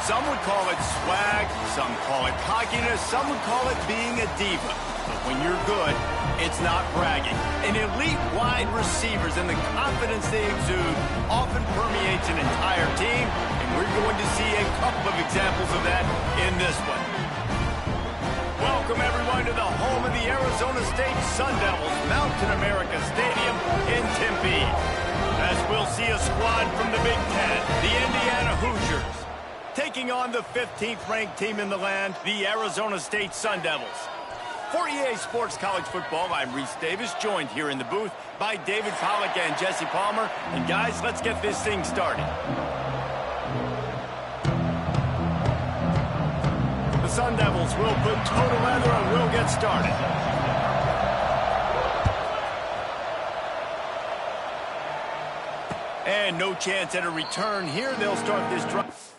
Some would call it swag, some call it cockiness, some would call it being a diva. But when you're good, it's not bragging. An elite wide receivers and the confidence they exude often permeates an entire team, and we're going to see a couple of examples of that in this one. Welcome, everyone, to the home of the Arizona State Sun Devils, Mountain America Stadium in Tempe. As we'll see a squad from the Big Ten, the Indiana Hoosiers, taking on the 15th-ranked team in the land, the Arizona State Sun Devils. For EA Sports College Football, I'm Reese Davis, joined here in the booth by David Pollack and Jesse Palmer. And guys, let's get this thing started. The Sun Devils will put toe to leather and we'll get started. And no chance at a return here. They'll start this drive.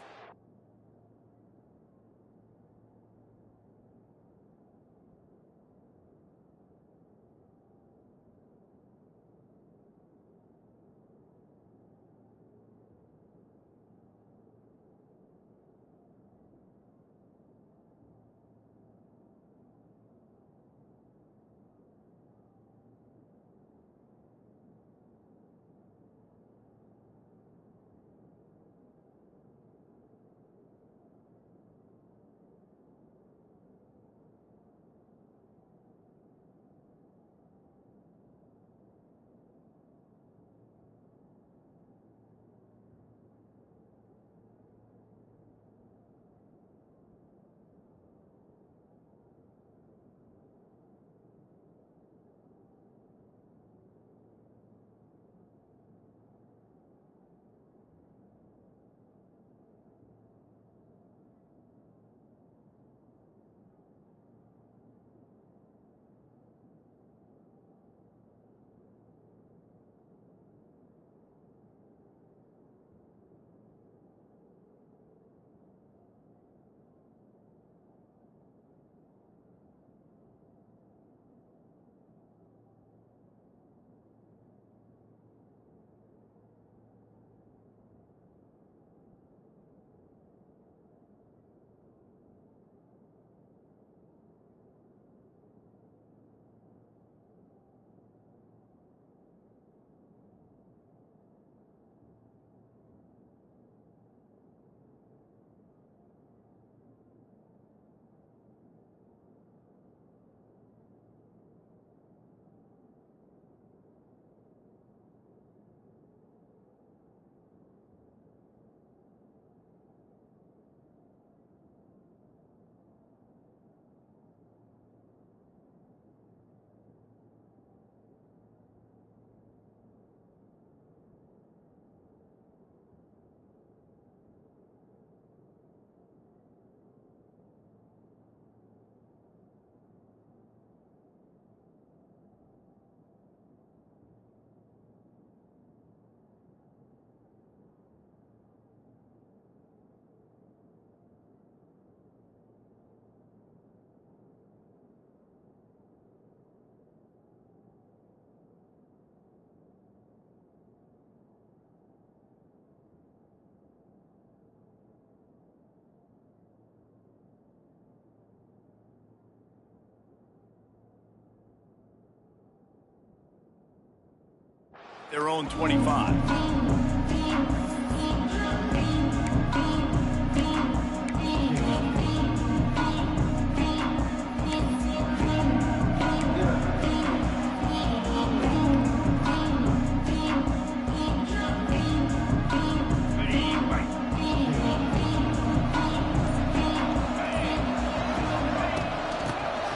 their own 25.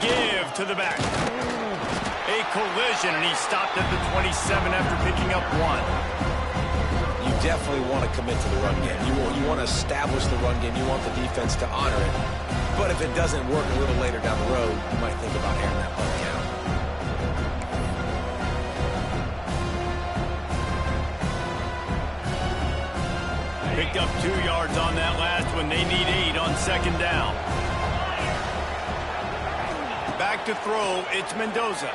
Give to the back. A collision, and he stopped at the 27 after picking up 1. You definitely want to commit to the run game. You want to establish the run game. You want the defense to honor it. But if it doesn't work a little later down the road, you might think about airing that punt down. Picked up 2 yards on that last one. They need 8 on second down. Back to throw, it's Mendoza.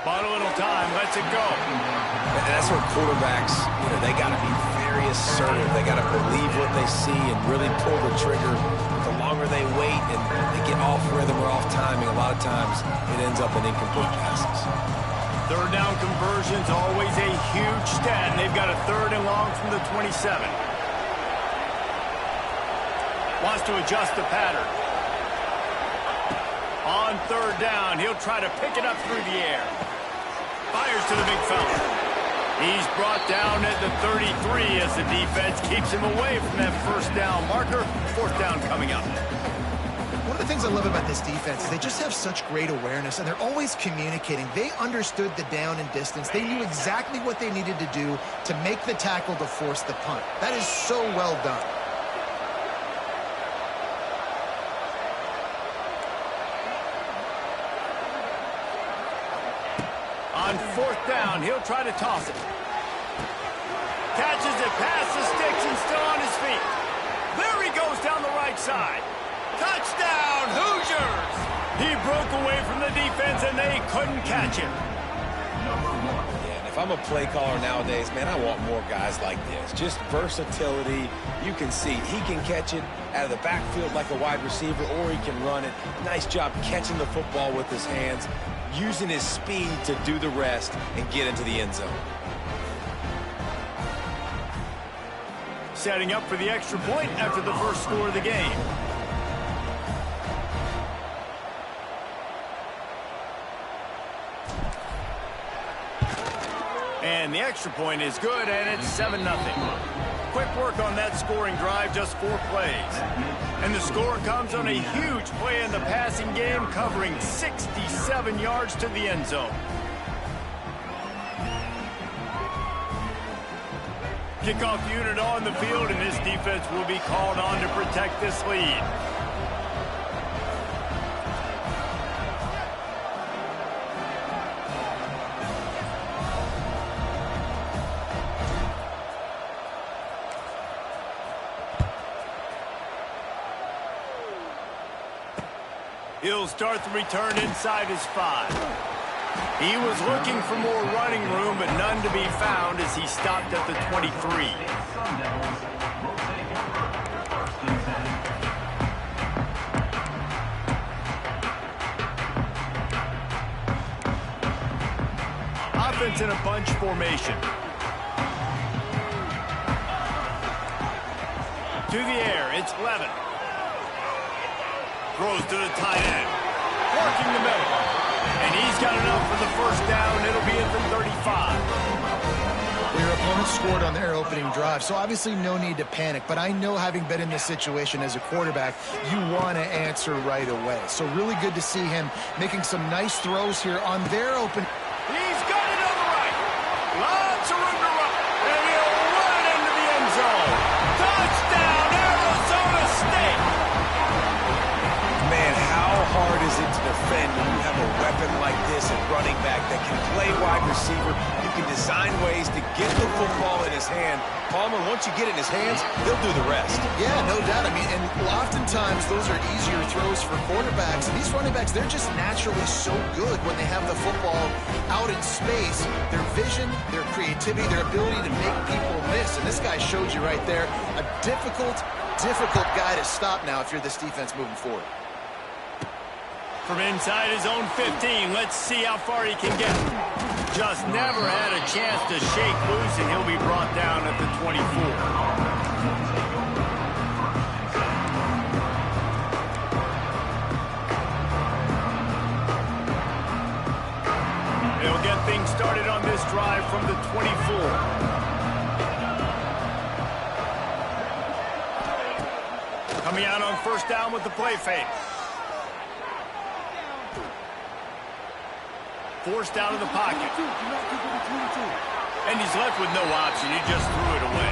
Bought a little time, lets it go. And that's where quarterbacks, they got to be very assertive. They got to believe what they see and really pull the trigger. The longer they wait and they get off rhythm or off timing, a lot of times it ends up in incomplete passes. Third down conversion's always a huge stat, and they've got a 3rd and long from the 27. Wants to adjust the pattern. On 3rd down, he'll try to pick it up through the air. Fires to the big fella. He's brought down at the 33 as the defense keeps him away from that 1st down marker. 4th down coming up. One of the things I love about this defense is they just have such great awareness, and they're always communicating. They understood the down and distance. They knew exactly what they needed to do to make the tackle to force the punt. That is so well done. On 4th down, he'll try to toss it. Catches it past the sticks and still on his feet. There he goes down the right side. Touchdown, Hoosiers! He broke away from the defense and they couldn't catch him. Yeah, and if I'm a play caller nowadays, man, I want more guys like this. Just versatility. You can see he can catch it out of the backfield like a wide receiver, or he can run it. Nice job catching the football with his hands, using his speed to do the rest and get into the end zone. Setting up for the extra point after the first score of the game. And the extra point is good, and it's 7-0. Quick work on that scoring drive, just 4 plays. And the score comes on a huge play in the passing game, covering 67 yards to the end zone. Kickoff unit on the field, and this defense will be called on to protect this lead. He'll start the return inside his 5. He was looking for more running room, but none to be found as he stopped at the 23. Offense in a bunch formation. To the air, it's Levin. Throws to the tight end. Working the middle. And he's got enough for the 1st down. It'll be at the 35. Your opponent scored on their opening drive, so obviously no need to panic. But I know, having been in this situation as a quarterback, you want to answer right away. So really good to see him making some nice throws here on their open. He's got it on the right. Lots of room to run. And he'll run into the end zone. Touchdown, Arizona State. Man, how hard is it to defend when you have a weapon like this at running back that can play wide receiver? You can design ways to get the football in his hand. Palmer, once you get it in his hands, he'll do the rest. Yeah, no doubt. I mean, and oftentimes those are easier throws for quarterbacks. And these running backs, they're just naturally so good when they have the football out in space. Their vision, their creativity, their ability to make people miss. And this guy showed you right there, a difficult guy to stop now if you're this defense moving forward. From inside his own 15, let's see how far he can get. just never had a chance to shake loose, and he'll be brought down at the 24. They'll get things started on this drive from the 24. Coming out on first down with the play fake. Forced out of the pocket. And he's left with no option. He just threw it away.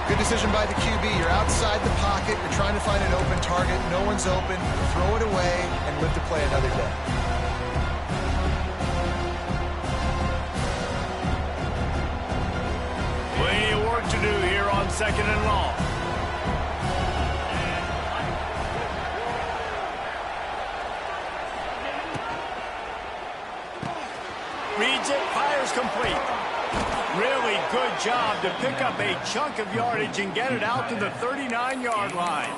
Good decision by the QB. You're outside the pocket. You're trying to find an open target. No one's open. Throw it away and live to play another day. Plenty of work to do here on second and long. Reads it, fires complete. Really good job to pick up a chunk of yardage and get it out to the 39-yard line.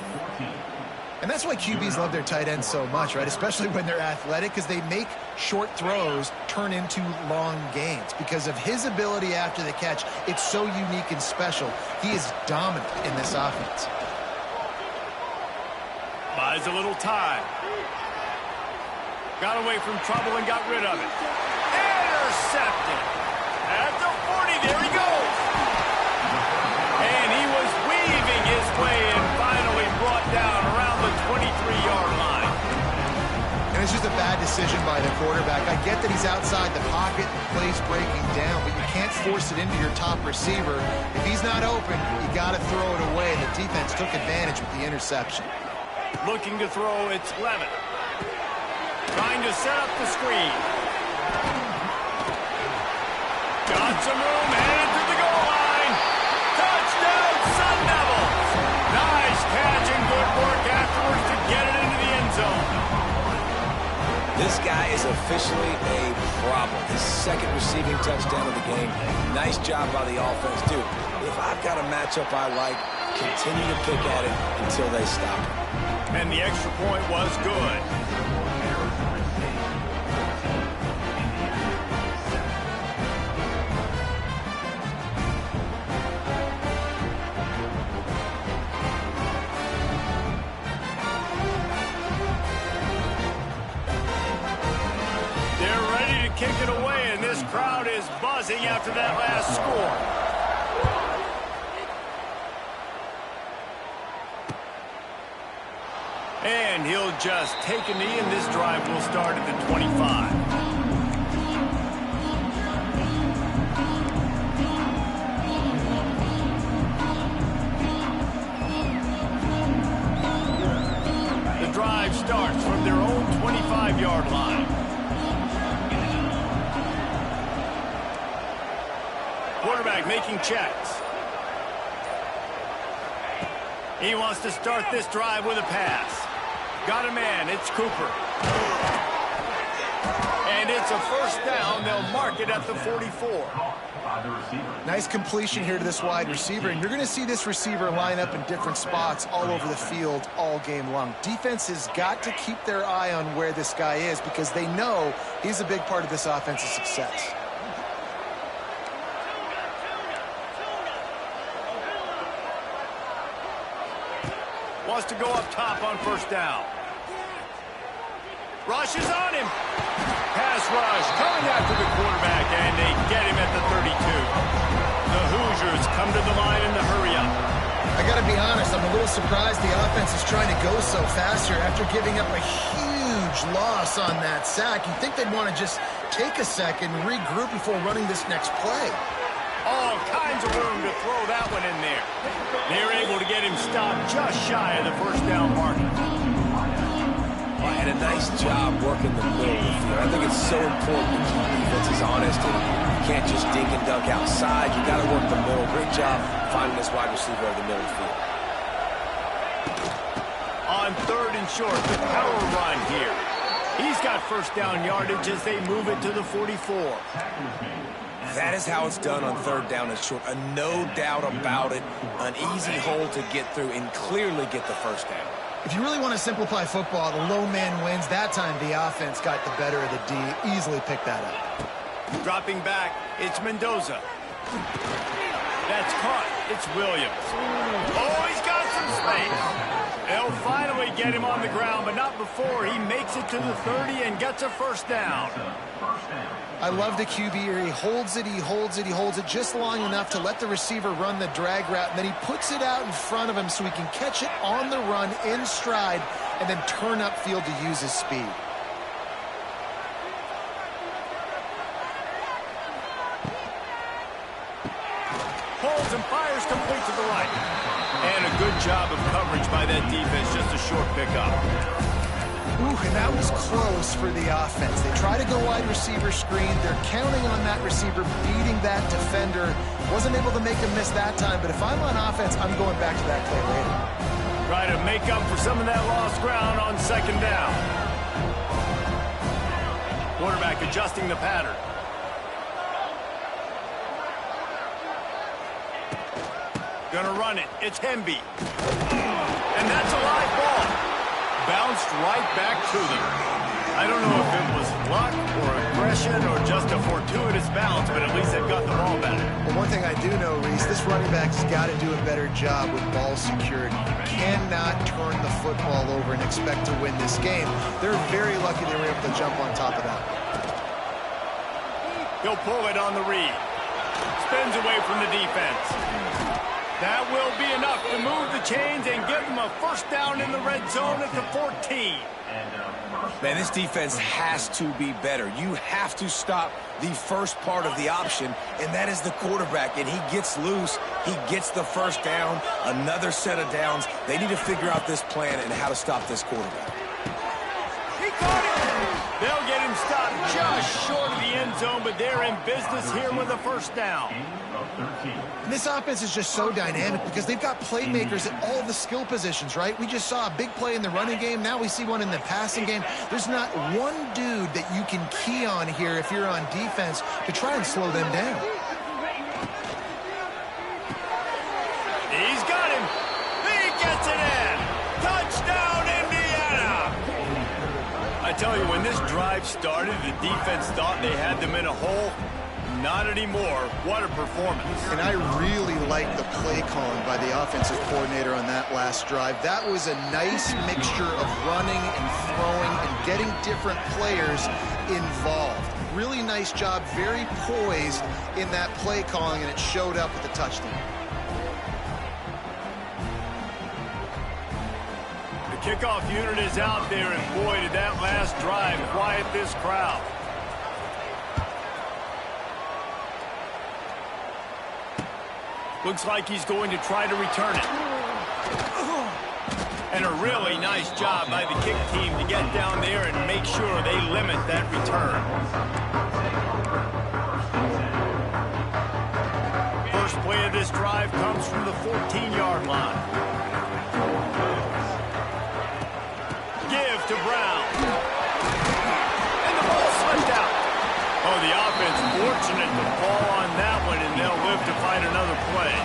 And that's why QBs love their tight ends so much, right? Especially when they're athletic, because they make short throws turn into long gains. Because of his ability after the catch, it's so unique and special. He is dominant in this offense. Buys a little time. Got away from trouble and got rid of it. Intercepted. At the 40, there he goes. And he was weaving his way and finally brought down around the 23-yard line. And it's just a bad decision by the quarterback. I get that he's outside the pocket, the play's breaking down, but you can't force it into your top receiver. If he's not open, you got to throw it away. The defense took advantage with the interception. Looking to throw, it's Levitt. Trying to set up the screen. Got some room, headed to the goal line. Touchdown, Sun Devils. Nice catch and good work afterwards to get it into the end zone. This guy is officially a problem. His second receiving touchdown of the game. Nice job by the offense. Dude, if I've got a matchup I like, continue to pick at it until they stop it. And the extra point was good. Kick it away, and this crowd is buzzing after that last score. And he'll just take a knee, and this drive will start at the 25. The drive starts from their own 25-yard line. Quarterback making checks. He wants to start this drive with a pass. Got a man. It's Cooper. And it's a first down. They'll mark it at the 44. Nice completion here to this wide receiver. And you're going to see this receiver line up in different spots all over the field all game long. Defense has got to keep their eye on where this guy is because they know he's a big part of this offense's success. Wants to go up top on first down. Rush is on him. Pass rush coming after the quarterback, and they get him at the 32. The Hoosiers come to the line in the hurry up. I got to be honest, I'm a little surprised the offense is trying to go so fast here after giving up a huge loss on that sack. You'd think they'd want to just take a second and regroup before running this next play. All kinds of room to throw that one in there. They're able to get him stopped just shy of the first down mark. And a nice job working the middle of the field. I think it's so important to keep defenses honest, and you can't just dink and dunk outside. You got to work the middle. Great job finding this wide receiver over the middle of the field. On third and short, the power run here. He's got first down yardage as they move it to the 44. That is how it's done on third down and short. A no doubt about it. An easy hole to get through and clearly get the first down. If you really want to simplify football, the low man wins. That time the offense got the better of the D. Easily picked that up. Dropping back, it's Mendoza. That's caught. It's Williams. Oh, he's got some space. They'll finally get him on the ground, but not before he makes it to the 30 and gets a first down. I love the QB here. He holds it, he holds it, he holds it just long enough to let the receiver run the drag route, and then he puts it out in front of him so he can catch it on the run in stride and then turn upfield to use his speed. Holds and fires complete to the right. And a good job of coverage by that defense, just a short pickup. Ooh, and that was close for the offense. They try to go wide receiver screen. They're counting on that receiver beating that defender. Wasn't able to make a miss that time, but if I'm on offense, I'm going back to that play later. Try to make up for some of that lost ground on second down. Quarterback adjusting the pattern. Gonna run it. It's Hemby. And that's a live ball. Bounced right back to them. I don't know if it was luck or aggression or just a fortuitous bounce, but at least they've got the ball back. Well, one thing I do know, Reese, this running back's got to do a better job with ball security. You cannot turn the football over and expect to win this game. They're very lucky they were able to jump on top of that. He'll pull it on the read. Spins away from the defense. That will be enough to move the chains and give them a first down in the red zone at the 14. Man, this defense has to be better. You have to stop the first part of the option, and that is the quarterback. And he gets loose. He gets the first down, another set of downs. They need to figure out this plan and how to stop this quarterback. He caught it. They'll get him stopped just short of the end zone, but they're in business here with a first down. And this offense is just so dynamic because they've got playmakers at all the skill positions, right? We just saw a big play in the running game. Now we see one in the passing game. There's not one dude that you can key on here if you're on defense to try and slow them down. He's got him. He gets it in. Touchdown, Indiana. I tell you, when this drive started, the defense thought they had them in a hole. Not anymore. What a performance. And I really like the play calling by the offensive coordinator on that last drive. That was a nice mixture of running and throwing and getting different players involved. Really nice job, very poised in that play calling, and it showed up with the touchdown. The kickoff unit is out there, and boy, did that last drive quiet this crowd. Looks like he's going to try to return it. And a really nice job by the kick team to get down there and make sure they limit that return. First play of this drive comes from the 14-yard line. Give to Brown. And the ball slipped out. Oh, the offense fortunate to fall on that one, and they'll live to find another play.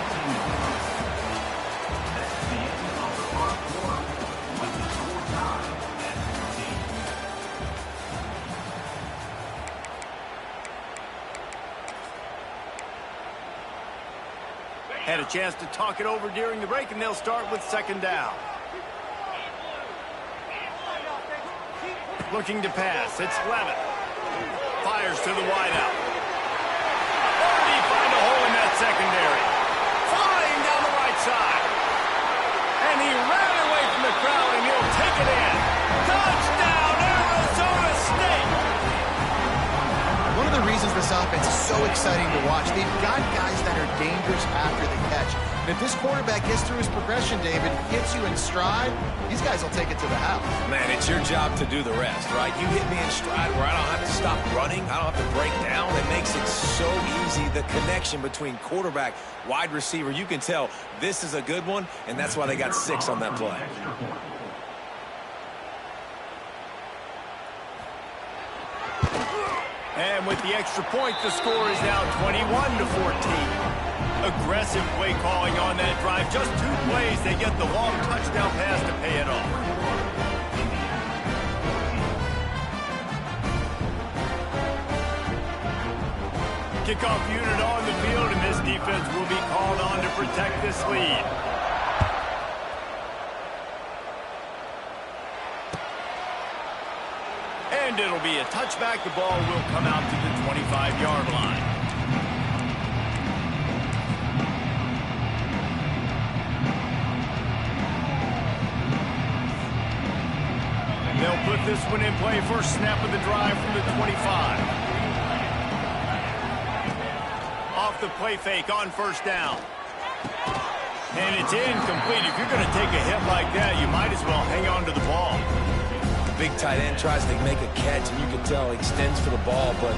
Had a chance to talk it over during the break, and they'll start with second down. Looking to pass. It's Levitt. Fires to the wideout. Or did he find a hole in that secondary? Flying down the right side. And he ran away from the crowd, and he'll take it in. Touchdown, Arizona State! One of the reasons this offense is so exciting to watch, they've got guys that are dangerous after the catch. And if this quarterback gets through his progression, David, hits you in stride, these guys will take it to the house. Man, it's your job to do the rest, right? You hit me in stride where I don't have to stop running. I don't have to break down. It makes it so easy. The connection between quarterback, wide receiver, you can tell this is a good one, and that's why they got 6 on that play. And with the extra point, the score is now 21-14. Aggressive play calling on that drive. Just 2 plays, they get the long touchdown pass to pay it off. Kickoff unit on the field, and this defense will be called on to protect this lead. And it'll be a touchback. The ball will come out to the 25-yard line. They'll put this one in play. First snap of the drive from the 25. Off the play fake on first down. And it's incomplete. If you're going to take a hit like that, you might as well hang on to the ball. Big tight end tries to make a catch, and you can tell he extends for the ball, but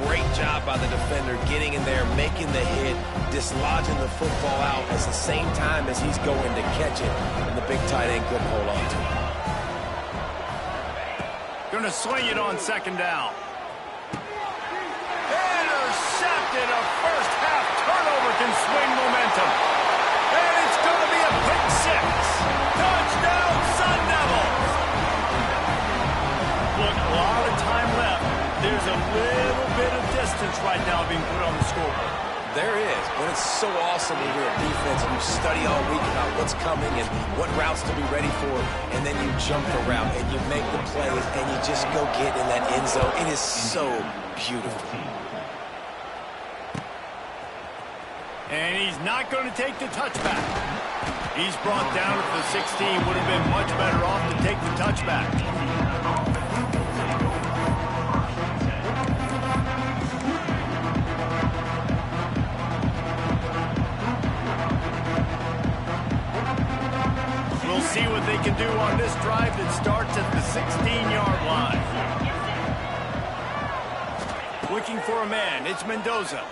great job by the defender getting in there, making the hit, dislodging the football out at the same time as he's going to catch it, and the big tight end couldn't hold on to it. Going to sling it on second down. Intercepted. A first half turnover can swing momentum. And it's going to be a pick six. Touchdown, Sun Devils. Look, a lot of time left. There's a little bit of distance right now being put on the scoreboard. There is, but it's so awesome when you're a defense and you study all week about what's coming and what routes to be ready for, and then you jump the route and you make the plays and you just go get in that end zone. It is so beautiful. And he's not going to take the touchback. He's brought down at the 16. Would have been much better off to take the touchback. We'll see what they can do on this drive that starts at the 16-yard line. Looking for a man. It's Mendoza.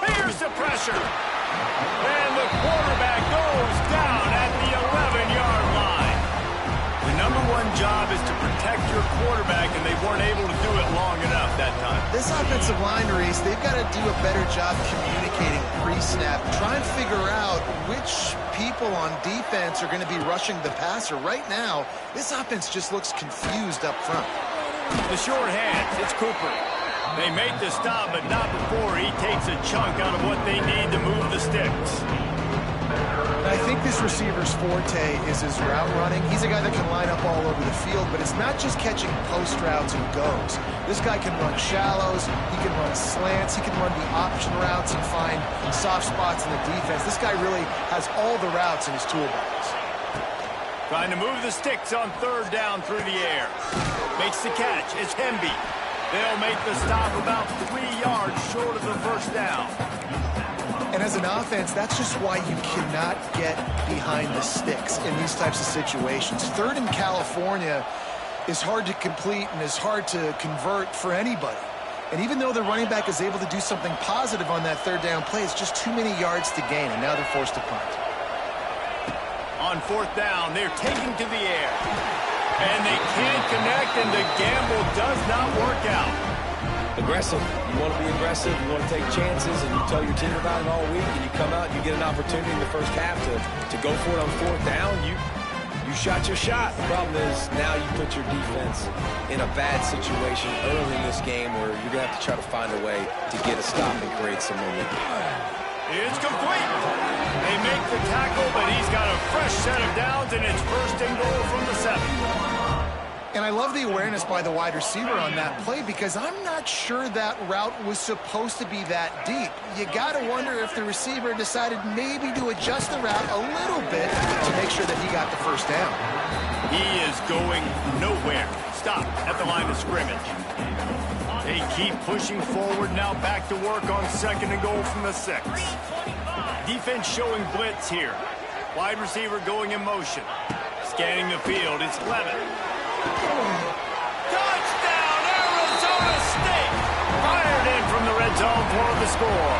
Here's the pressure. And the quarterback goes down at the 11-yard line. The number one job is to protect your quarterback, and they weren't able to do it long enough that time. This offensive line, Reese, they've got to do a better job communicating pre-snap. Try and figure out which people on defense are going to be rushing the passer. Right now, this offense just looks confused up front. The short hands, it's Cooper. They make the stop, but not before he takes a chunk out of what they need to move the sticks. I think this receiver's forte is his route running. He's a guy that can line up all over the field, but it's not just catching post routes and goes. This guy can run shallows, he can run slants, he can run the option routes and find soft spots in the defense. This guy really has all the routes in his toolbox. Trying to move the sticks on third down through the air. Makes the catch. It's Hemby. They'll make the stop about 3 yards short of the first down. And as an offense, that's just why you cannot get behind the sticks in these types of situations. Third in California is hard to complete and is hard to convert for anybody. And even though the running back is able to do something positive on that third down play, it's just too many yards to gain, and now they're forced to punt. On fourth down, they're taking to the air. And they can't connect, and the gamble does not work out. Aggressive. You want to be aggressive, you want to take chances, and you tell your team about it all week, and you come out and you get an opportunity in the first half to go for it on fourth down. You shot your shot. The problem is now you put your defense in a bad situation early in this game where you're going to have to try to find a way to get a stop and create some momentum. It's complete. They make the tackle, but he's got a fresh set of downs, and it's first and goal from the 7. And I love the awareness by the wide receiver on that play because I'm not sure that route was supposed to be that deep. You got to wonder if the receiver decided maybe to adjust the route a little bit to make sure that he got the first down. He is going nowhere. Stop at the line of scrimmage. They keep pushing forward, now back to work on second and goal from the 6. Defense showing blitz here. Wide receiver going in motion. Scanning the field, it's Levitt. Touchdown, Arizona State! Fired in from the red zone for the score.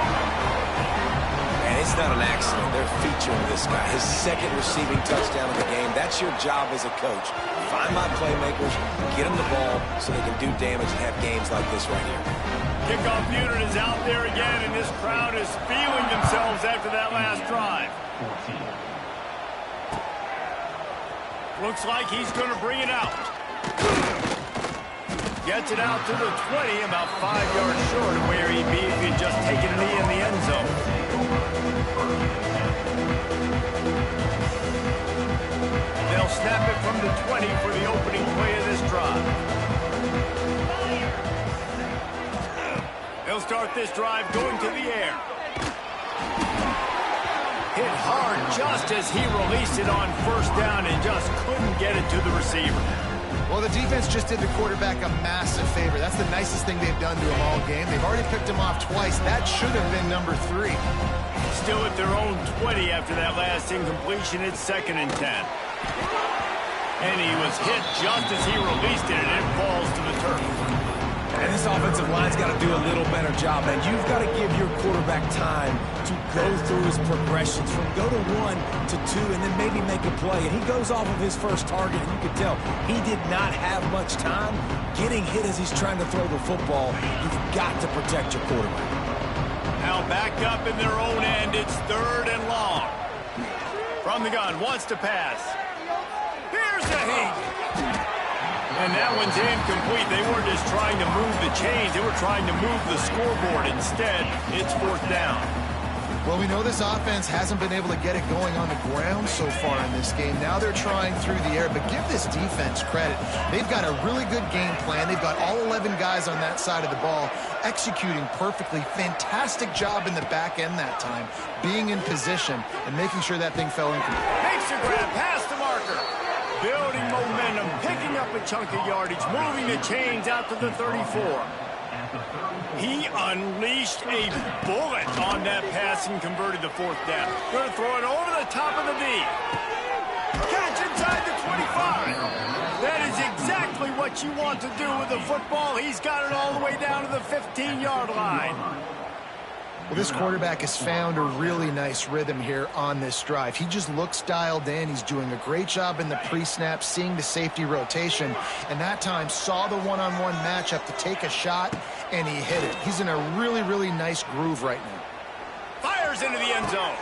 And it's not an accident. They're featuring this guy. His second receiving touchdown of the game. That's your job as a coach. Find my playmakers, get them the ball so they can do damage and have games like this right here. Kickoff unit is out there again, and this crowd is feeling themselves after that last drive. Looks like he's going to bring it out. Gets it out to the 20, about 5 yards short of where he'd be if he'd just taken a knee in the end zone. They'll snap it from the 20 for the opening play of this drive. They'll start this drive going to the air. Hit hard just as he released it on first down and just couldn't get it to the receiver. Well, the defense just did the quarterback a massive favor. That's the nicest thing they've done to him all game. They've already picked him off twice. That should have been number 3. Still at their own 20 after that last incompletion. It's 2nd and 10. And he was hit just as he released it, and it falls to the turf. And this offensive line's got to do a little better job, man. You've got to give your quarterback time to go through his progressions from go to 1 to 2 and then maybe make a play. And he goes off of his first target, and you can tell he did not have much time getting hit as he's trying to throw the football. You've got to protect your quarterback. Now backed up in their own end. It's 3rd and long. From the gun, wants to pass. Here's the heat. And that one's incomplete. They weren't just trying to move the chains. They were trying to move the scoreboard. Instead, it's 4th down. Well, we know this offense hasn't been able to get it going on the ground so far in this game. Now they're trying through the air, but give this defense credit. They've got a really good game plan. They've got all 11 guys on that side of the ball executing perfectly. Fantastic job in the back end that time, being in position and making sure that thing fell incomplete. Makes a grab past the marker. Building momentum, picking up a chunk of yardage, moving the chains out to the 34. He unleashed a bullet on that pass and converted the 4th down. Going to throw it over the top of the knee. Catch inside the 25. That is exactly what you want to do with the football. He's got it all the way down to the 15-yard line. Well, this quarterback has found a really nice rhythm here on this drive. He just looks dialed in. He's doing a great job in the pre-snap, seeing the safety rotation, and that time saw the one-on-one matchup to take a shot, and he hit it. He's in a really, really nice groove right now. Fires into the end zone.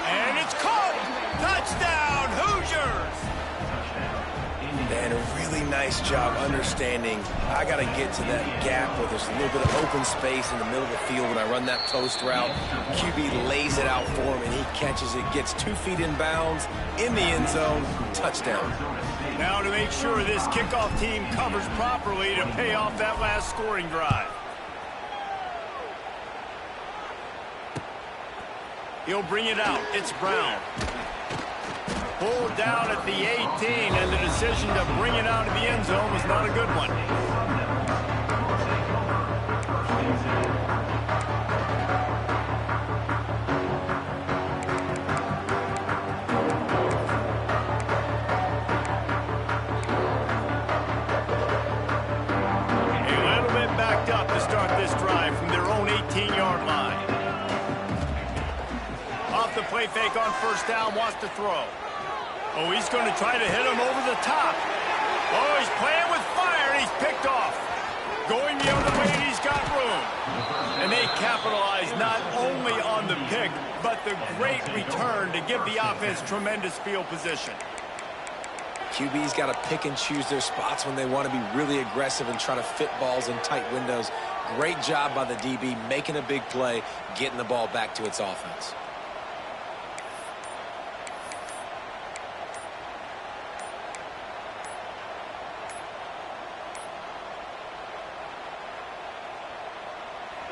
And it's caught. Touchdown, Hoosiers. And a really nice job understanding I got to get to that gap where there's a little bit of open space in the middle of the field when I run that post route. QB lays it out for him, and he catches it, gets 2 feet in bounds, in the end zone, touchdown. Now to make sure this kickoff team covers properly to pay off that last scoring drive. He'll bring it out. It's Brown. Pulled down at the 18, and the decision to bring it out of the end zone was not a good one. A little bit backed up to start this drive from their own 18-yard line. Off the play fake on first down, wants to throw. Oh, he's going to try to hit him over the top. Oh, he's playing with fire, and he's picked off. Going the other way, and he's got room. And they capitalize not only on the pick, but the great return to give the offense tremendous field position. QB's got to pick and choose their spots when they want to be really aggressive and try to fit balls in tight windows. Great job by the DB making a big play, getting the ball back to its offense.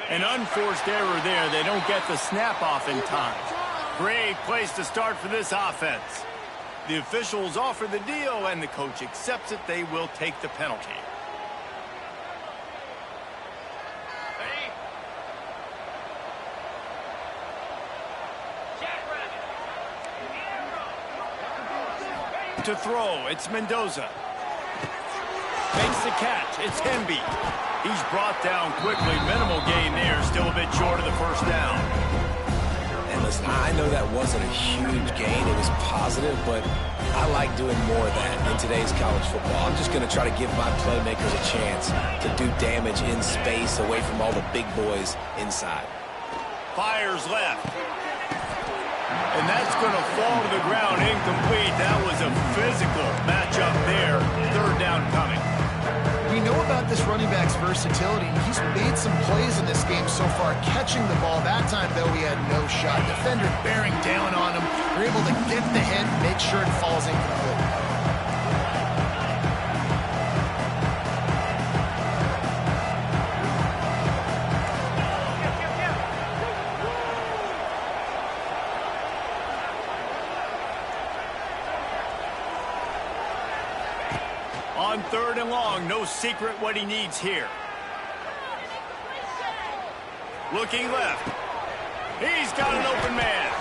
An unforced error there. They don't get the snap off in time. Great place to start for this offense. The officials offer the deal, and the coach accepts it. They will take the penalty. To throw, it's Mendoza. Makes the catch. It's Hemby. He's brought down quickly. Minimal gain there. Still a bit short of the first down. And listen, I know that wasn't a huge gain. It was positive, but I like doing more of that in today's college football. I'm just going to try to give my playmakers a chance to do damage in space away from all the big boys inside. Fires left. And that's going to fall to the ground incomplete. That was a physical matchup there. 3rd down coming. We know about this running back's versatility. He's made some plays in this game so far, catching the ball. That time, though, he had no shot. Defender bearing down on him. They're able to get the hit and make sure it falls incomplete. On 3rd and long, no secret what he needs here. Looking left. He's got an open man.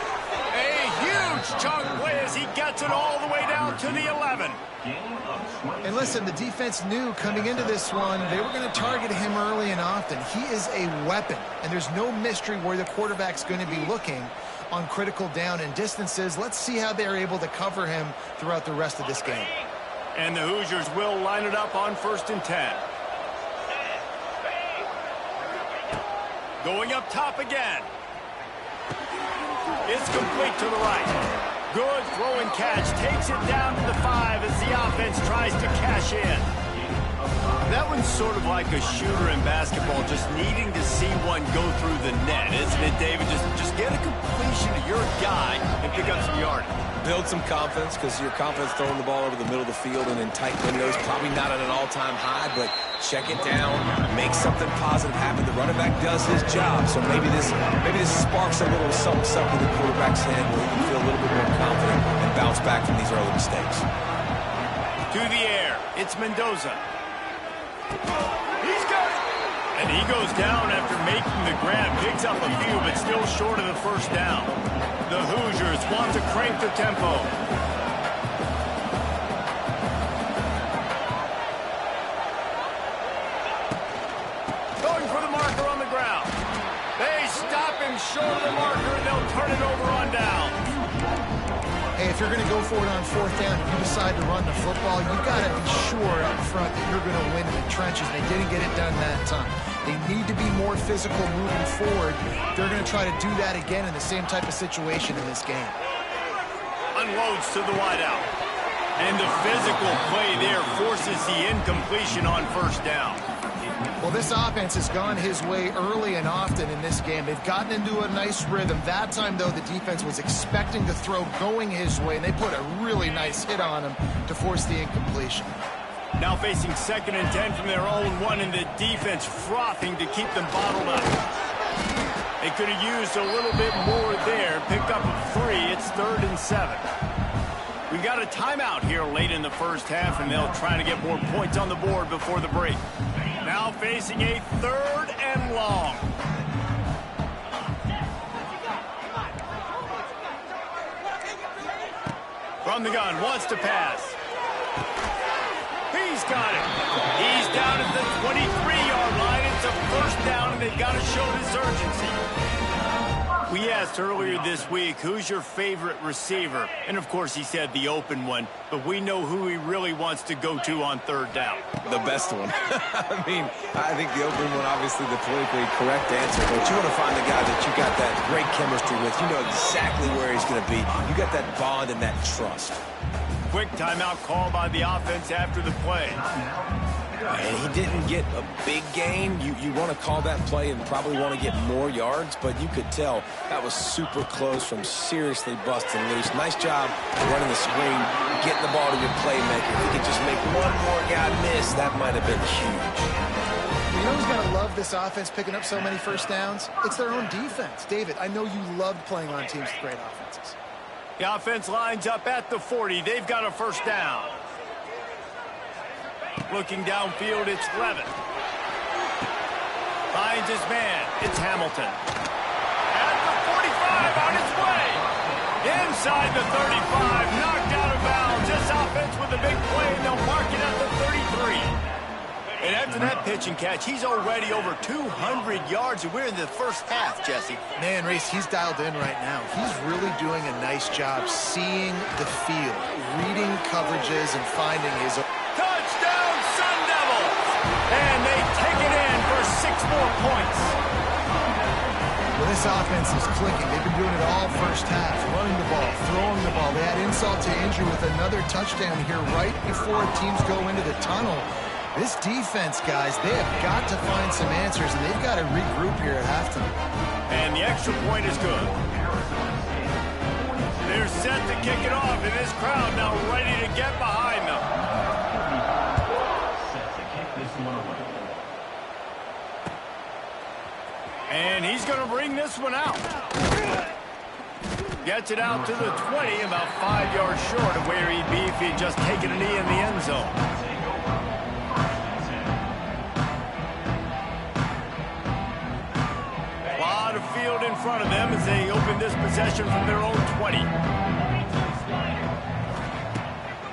A huge chunk play as he gets it all the way down to the 11. And listen, the defense knew coming into this one, they were going to target him early and often. He is a weapon, and there's no mystery where the quarterback's going to be looking on critical down and distances. Let's see how they're able to cover him throughout the rest of this game. And the Hoosiers will line it up on 1st and 10. Going up top again. It's complete to the right. Good throw and catch. Takes it down to the 5 as the offense tries to cash in. That one's sort of like a shooter in basketball, just needing to see one go through the net, isn't it, David? Just get a completion to your guy and pick up some yardage. Build some confidence, because your confidence throwing the ball over the middle of the field and in tight windows, probably not at an all-time high, but check it down, make something positive happen. The running back does his job, so maybe this sparks a little something in the quarterback's head where he can feel a little bit more confident and bounce back from these early mistakes. To the air, it's Mendoza. He's got it! And he goes down after making the grab, picks up a few, but still short of the 1st down. The Hoosiers want to crank the tempo. Going for the marker on the ground. They stop him short of the marker, and they'll turn it over on down. Hey, if you're going to go for it on 4th down, if you decide to run the football, you've got to be sure up front that you're going to win in the trenches. They didn't get it done that time. They need to be more physical moving forward. They're going to try to do that again in the same type of situation in this game. Unloads to the wideout. And the physical play there forces the incompletion on 1st down. Well, this offense has gone his way early and often in this game. They've gotten into a nice rhythm. That time, though, the defense was expecting the throw going his way, and they put a really nice hit on him to force the incompletion. Now facing 2nd and 10 from their own 1, and the defense frothing to keep them bottled up. They could have used a little bit more there. Pick up a 3. It's 3rd and 7. We got a timeout here late in the 1st half, and they'll try to get more points on the board before the break. Now facing a 3rd and long. From the gun, wants to pass. He's got it. He's down at the 23-yard line. It's a 1st down, and they've got to show this urgency. We asked earlier this week, who's your favorite receiver? And, of course, he said the open one, but we know who he really wants to go to on 3rd down. The best one. I mean, I think the open one, obviously the politically correct answer, but you want to find the guy that you got that great chemistry with. You know exactly where he's going to be. You got that bond and that trust. Quick timeout call by the offense after the play. And he didn't get a big gain. You want to call that play and probably want to get more yards, but you could tell that was super close from seriously busting loose. Nice job running the screen, getting the ball to your playmaker. If he could just make one more guy miss, that might have been huge. You know who's going to love this offense picking up so many 1st downs? It's their own defense. David, I know you loved playing on teams with great offenses. The offense lines up at the 40. They've got a 1st down. Looking downfield, it's Levin. Finds his man. It's Hamilton. At the 45, on its way. Inside the 35, knocked out of bounds. This offense with a big play, and they'll mark it at the 33. And after that pitch and catch, he's already over 200 yards, and we're in the 1st half, Jesse. Man, Reese, he's dialed in right now. He's really doing a nice job seeing the field, reading coverages, and finding his... Touchdown, Sun Devils! And they take it in for 6 more points. Well, this offense is clicking. They've been doing it all 1st half, running the ball, throwing the ball. They had insult to injury with another touchdown here right before teams go into the tunnel. This defense, guys, they have got to find some answers, and they've got to regroup here at halftime. And the extra point is good. They're set to kick it off, and this crowd now ready to get behind them. And he's going to bring this one out. Gets it out to the 20, about 5 yards short of where he'd be if he'd just taken a knee in the end zone. A lot of field in front of them as they open this possession from their own 20.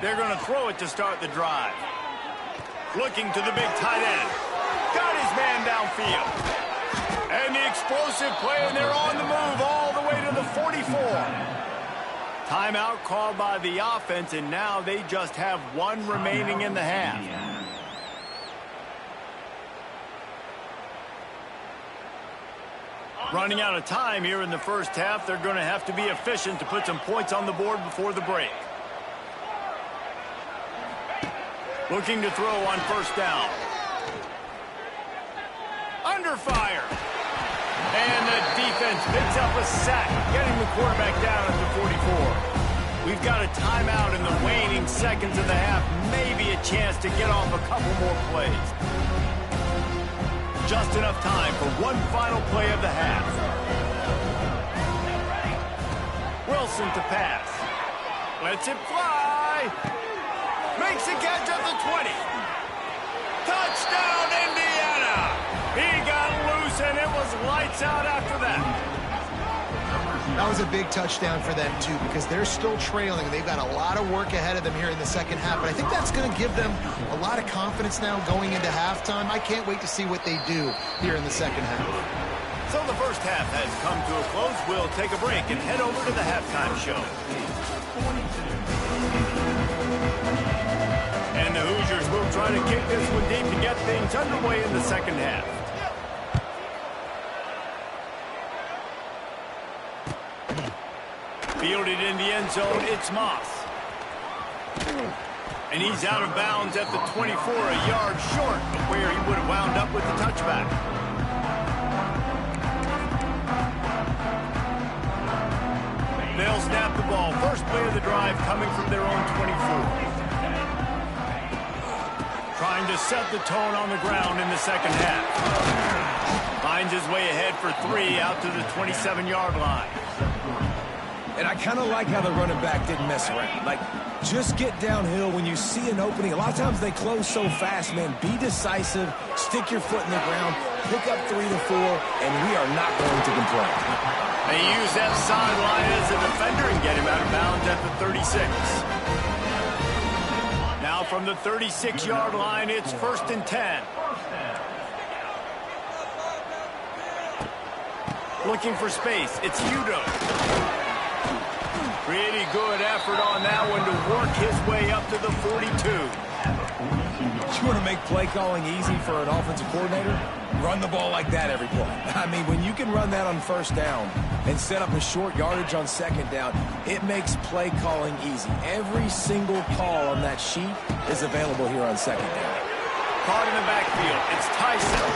They're going to throw it to start the drive. Looking to the big tight end. Got his man downfield. And the explosive play, and they're on the move all the way to the 44. Timeout called by the offense, and now they just have one remaining in the half. Running out of time here in the first half, they're going to have to be efficient to put some points on the board before the break. Looking to throw on first down. Under fire. And the defense picks up a sack, getting the quarterback down at the 44. We've got a timeout in the waning seconds of the half. Maybe a chance to get off a couple more plays. Just enough time for one final play of the half. Wilson to pass. Lets it fly. Makes the catch at the 20. Touchdown, Indiana! He got loose, and it was lights out after that. That was a big touchdown for them, too, because they're still trailing. They've got a lot of work ahead of them here in the second half, but I think that's going to give them a lot of confidence now going into halftime. I can't wait to see what they do here in the second half. So the first half has come to a close. We'll take a break and head over to the halftime show. And the Hoosiers will try to kick this one deep to get things underway in the second half. Fielded in the end zone, it's Moss. And he's out of bounds at the 24, a yard short of where he would have wound up with the touchback. They'll snap the ball. First play of the drive coming from their own 24. Trying to set the tone on the ground in the second half. Finds his way ahead for 3 out to the 27-yard line. And I kind of like how the running back didn't mess around. Like, just get downhill when you see an opening. A lot of times they close so fast, man. Be decisive, stick your foot in the ground, pick up 3 to 4, and we are not going to complain. They use that sideline as a defender and get him out of bounds at the 36. Now from the 36-yard line, it's 1st and 10. Looking for space. It's Udo. Pretty good effort on that one to work his way up to the 42. You want to make play calling easy for an offensive coordinator? Run the ball like that every play. I mean, when you can run that on first down and set up a short yardage on second down, it makes play calling easy. Every single call on that sheet is available here on second down. Caught in the backfield. It's Tyson.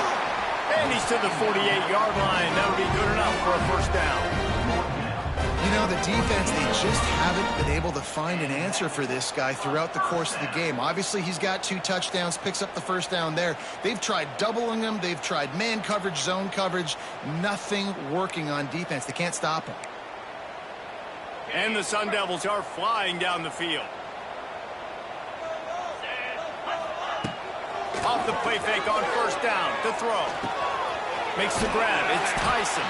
And he's to the 48-yard line. That'll be good enough for a first down. You know, the defense, they just haven't been able to find an answer for this guy throughout the course of the game. Obviously, he's got 2 touchdowns, picks up the first down there. They've tried doubling him. They've tried man coverage, zone coverage. Nothing working on defense. They can't stop him. And the Sun Devils are flying down the field. Off the play fake on first down to throw. Makes the grab. It's Tyson.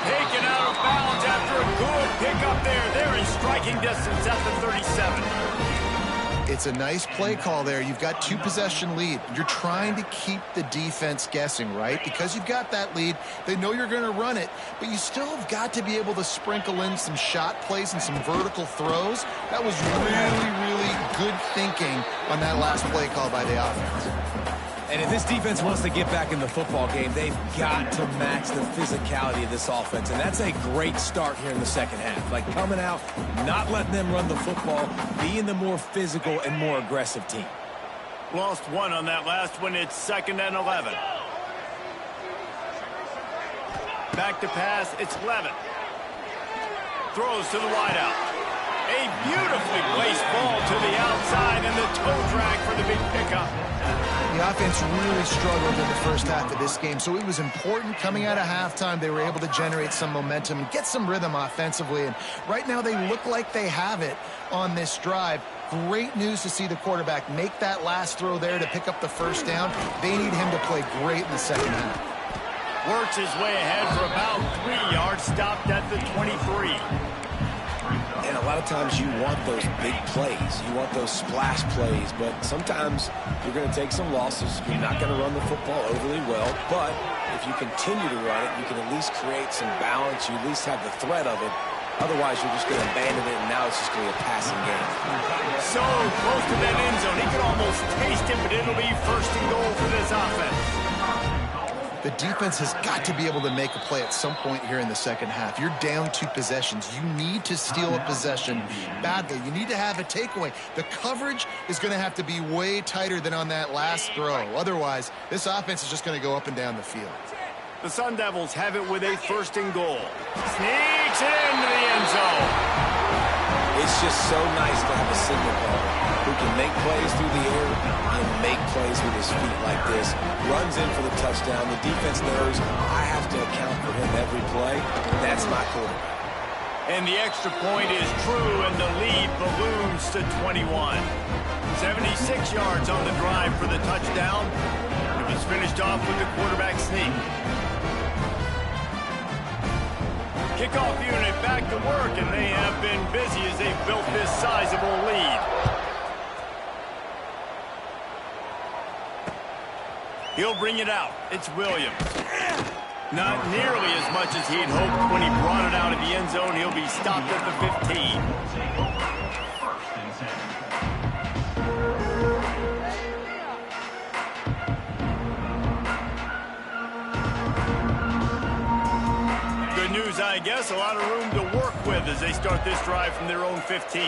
Taken out of bounds after a good pickup there. They're in striking distance at the 37. It's a nice play call there. You've got 2-possession lead. You're trying to keep the defense guessing, right? Because you've got that lead, they know you're going to run it, but you still have got to be able to sprinkle in some shot plays and some vertical throws. That was really, really good thinking on that last play call by the offense. And if this defense wants to get back in the football game, they've got to match the physicality of this offense. And that's a great start here in the second half. Like coming out, not letting them run the football, being the more physical and more aggressive team. Lost one on that last one. It's 2nd and 11. Back to pass. It's Levin. Throws to the wideout. A beautifully placed ball to the outside, and the toe drag for the big pickup. The offense really struggled in the first half of this game, so it was important coming out of halftime. They were able to generate some momentum and get some rhythm offensively, and right now they look like they have it on this drive. Great news to see the quarterback make that last throw there to pick up the first down. They need him to play great in the second half. Works his way ahead for about 3 yards, stopped at the 23. And a lot of times you want those big plays. You want those splash plays, but sometimes you're going to take some losses. You're not going to run the football overly well, but if you continue to run it, you can at least create some balance. You at least have the threat of it. Otherwise, you're just going to abandon it, and now it's just going to be a passing game. So close to that end zone. He can almost taste it, but it'll be 1st and goal for this offense. The defense has got to be able to make a play at some point here in the second half. You're down 2 possessions. You need to steal a possession badly. You need to have a takeaway. The coverage is going to have to be way tighter than on that last throw. Otherwise, this offense is just going to go up and down the field. The Sun Devils have it with a 1st and goal. Sneaks it into the end zone. It's just so nice to have a signal caller who can make plays through the air and make plays with his feet like this. Runs in for the touchdown. The defense knows I have to account for him every play. That's my quarterback. And the extra point is true, and the lead balloons to 21. 76 yards on the drive for the touchdown. It was finished off with the quarterback sneak. Kickoff unit back to work, and they have been busy as they've built this sizable lead. He'll bring it out. It's Williams. Not nearly as much as he'd hoped when he brought it out of the end zone. He'll be stopped at the 15. I guess a lot of room to work with as they start this drive from their own 15.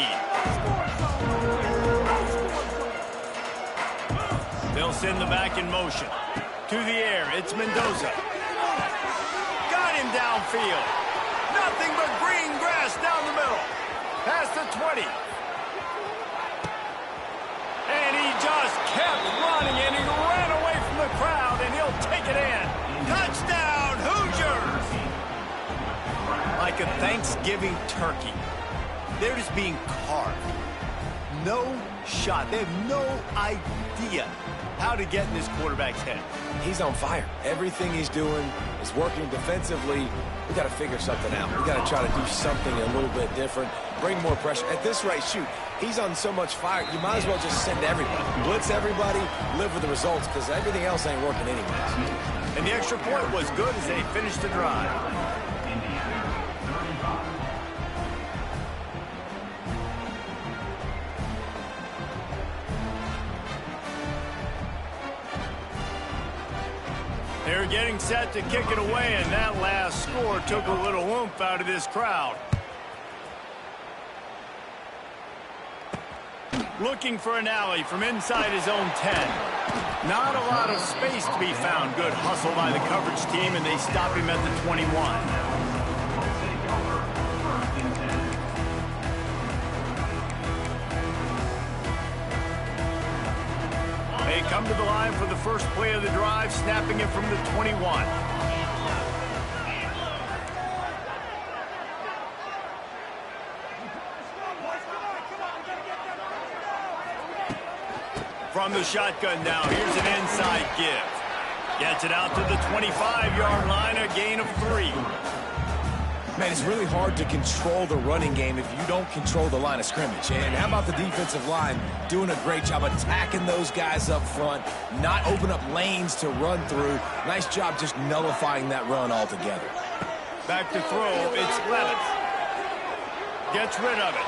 They'll send the back in motion. To the air, it's Mendoza. Got him downfield. Nothing but green grass down the middle. Past the 20. And he just kept running, and he ran away from the crowd, and he'll take it in. Touchdown, Hoosiers! Like a Thanksgiving turkey. They're just being carved. No shot. They have no idea how to get in this quarterback's head. He's on fire. Everything he's doing is working defensively. We got to figure something out. We got to try to do something a little bit different. Bring more pressure. At this rate, shoot, he's on so much fire, you might as well just send everybody. Blitz everybody, live with the results, because everything else ain't working anyways. And the extra point was good as they finished the drive. They're getting set to kick it away, and that last score took a little oomph out of this crowd. Looking for an alley from inside his own 10. Not a lot of space to be found. Good hustle by the coverage team, and they stop him at the 21. They come to the line for the first play of the drive, snapping it from the 21. From the shotgun now, here's an inside give. Gets it out to the 25-yard line, a gain of 3. Man, it's really hard to control the running game if you don't control the line of scrimmage. And how about the defensive line doing a great job attacking those guys up front, not open up lanes to run through. Nice job just nullifying that run altogether. Back to throw, it's Levis. Gets rid of it.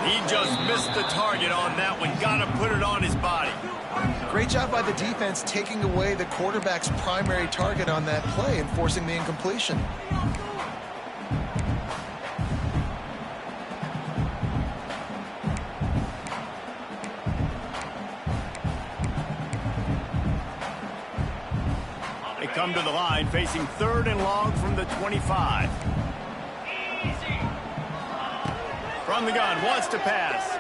He just missed the target on that one. Got to put it on his body. Great job by the defense taking away the quarterback's primary target on that play and forcing the incompletion. come to the line, facing 3rd and long from the 25. From the gun, wants to pass.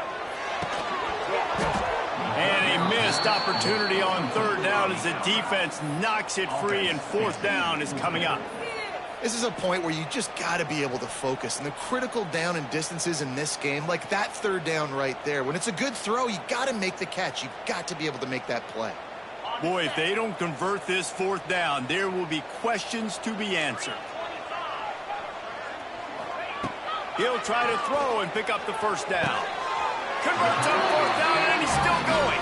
And a missed opportunity on 3rd down as the defense knocks it free, and 4th down is coming up. This is a point where you just got to be able to focus. And the critical down and distances in this game, like that 3rd down right there, when it's a good throw, you got to make the catch. You got to be able to make that play. Boy, if they don't convert this 4th down, there will be questions to be answered. He'll try to throw and pick up the 1st down. Converts on 4th down, and he's still going.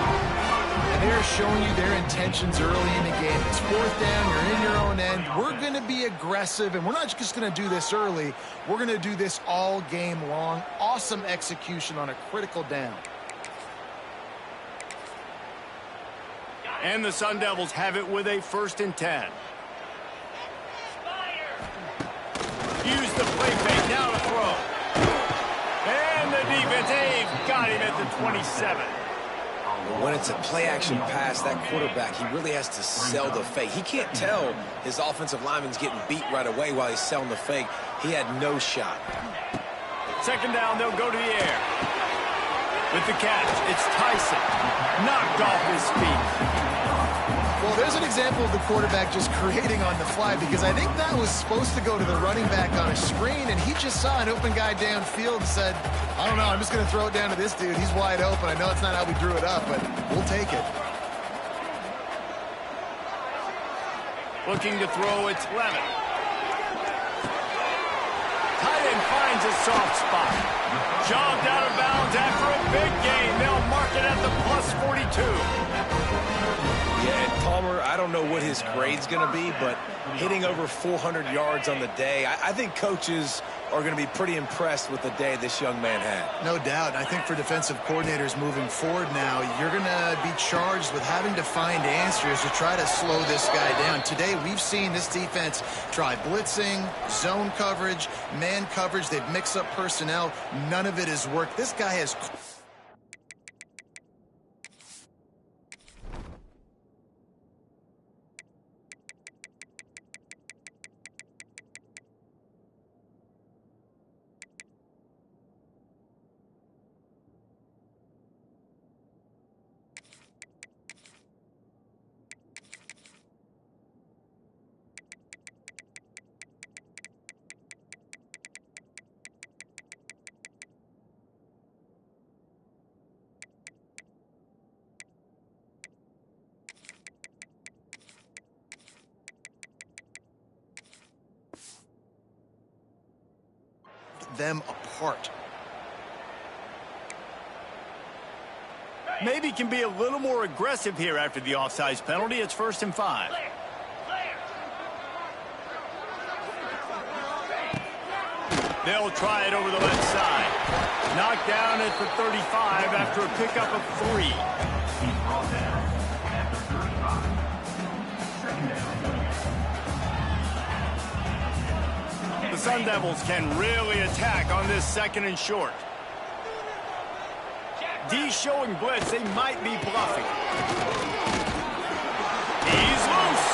And they're showing you their intentions early in the game. It's 4th down, you're in your own end. We're going to be aggressive, and we're not just going to do this early. We're going to do this all game long. Awesome execution on a critical down. And the Sun Devils have it with a 1st and 10. Use the play fake, now to throw. And the defense, they've got him at the 27. When it's a play-action pass, that quarterback, he really has to sell the fake. He can't tell his offensive lineman's getting beat right away while he's selling the fake. He had no shot. 2nd down, they'll go to the air. With the catch, it's Tyson. Knocked off his feet. Well, there's an example of the quarterback just creating on the fly, because I think that was supposed to go to the running back on a screen, and he just saw an open guy downfield and said, I don't know, I'm just going to throw it down to this dude. He's wide open. I know it's not how we drew it up, but we'll take it. Looking to throw, it's Levin. Tight end finds a soft spot. Jogged out of bounds after a big gain. They'll mark it at the +42. Yeah, and Palmer, I don't know what his grade's going to be, but hitting over 400 yards on the day, I think coaches are going to be pretty impressed with the day this young man had. No doubt. I think for defensive coordinators moving forward now, you're going to be charged with having to find answers to try to slow this guy down. Today, we've seen this defense try blitzing, zone coverage, man coverage. They've mixed up personnel. None of it has worked. This guy has... them apart. Maybe can be a little more aggressive here after the offsides penalty. It's 1st and 5. They'll try it over the left side. Knocked down at the 35 after a pickup of 3. The Sun Devils can really attack on this 2nd and short. D showing blitz, they might be bluffing. He's loose.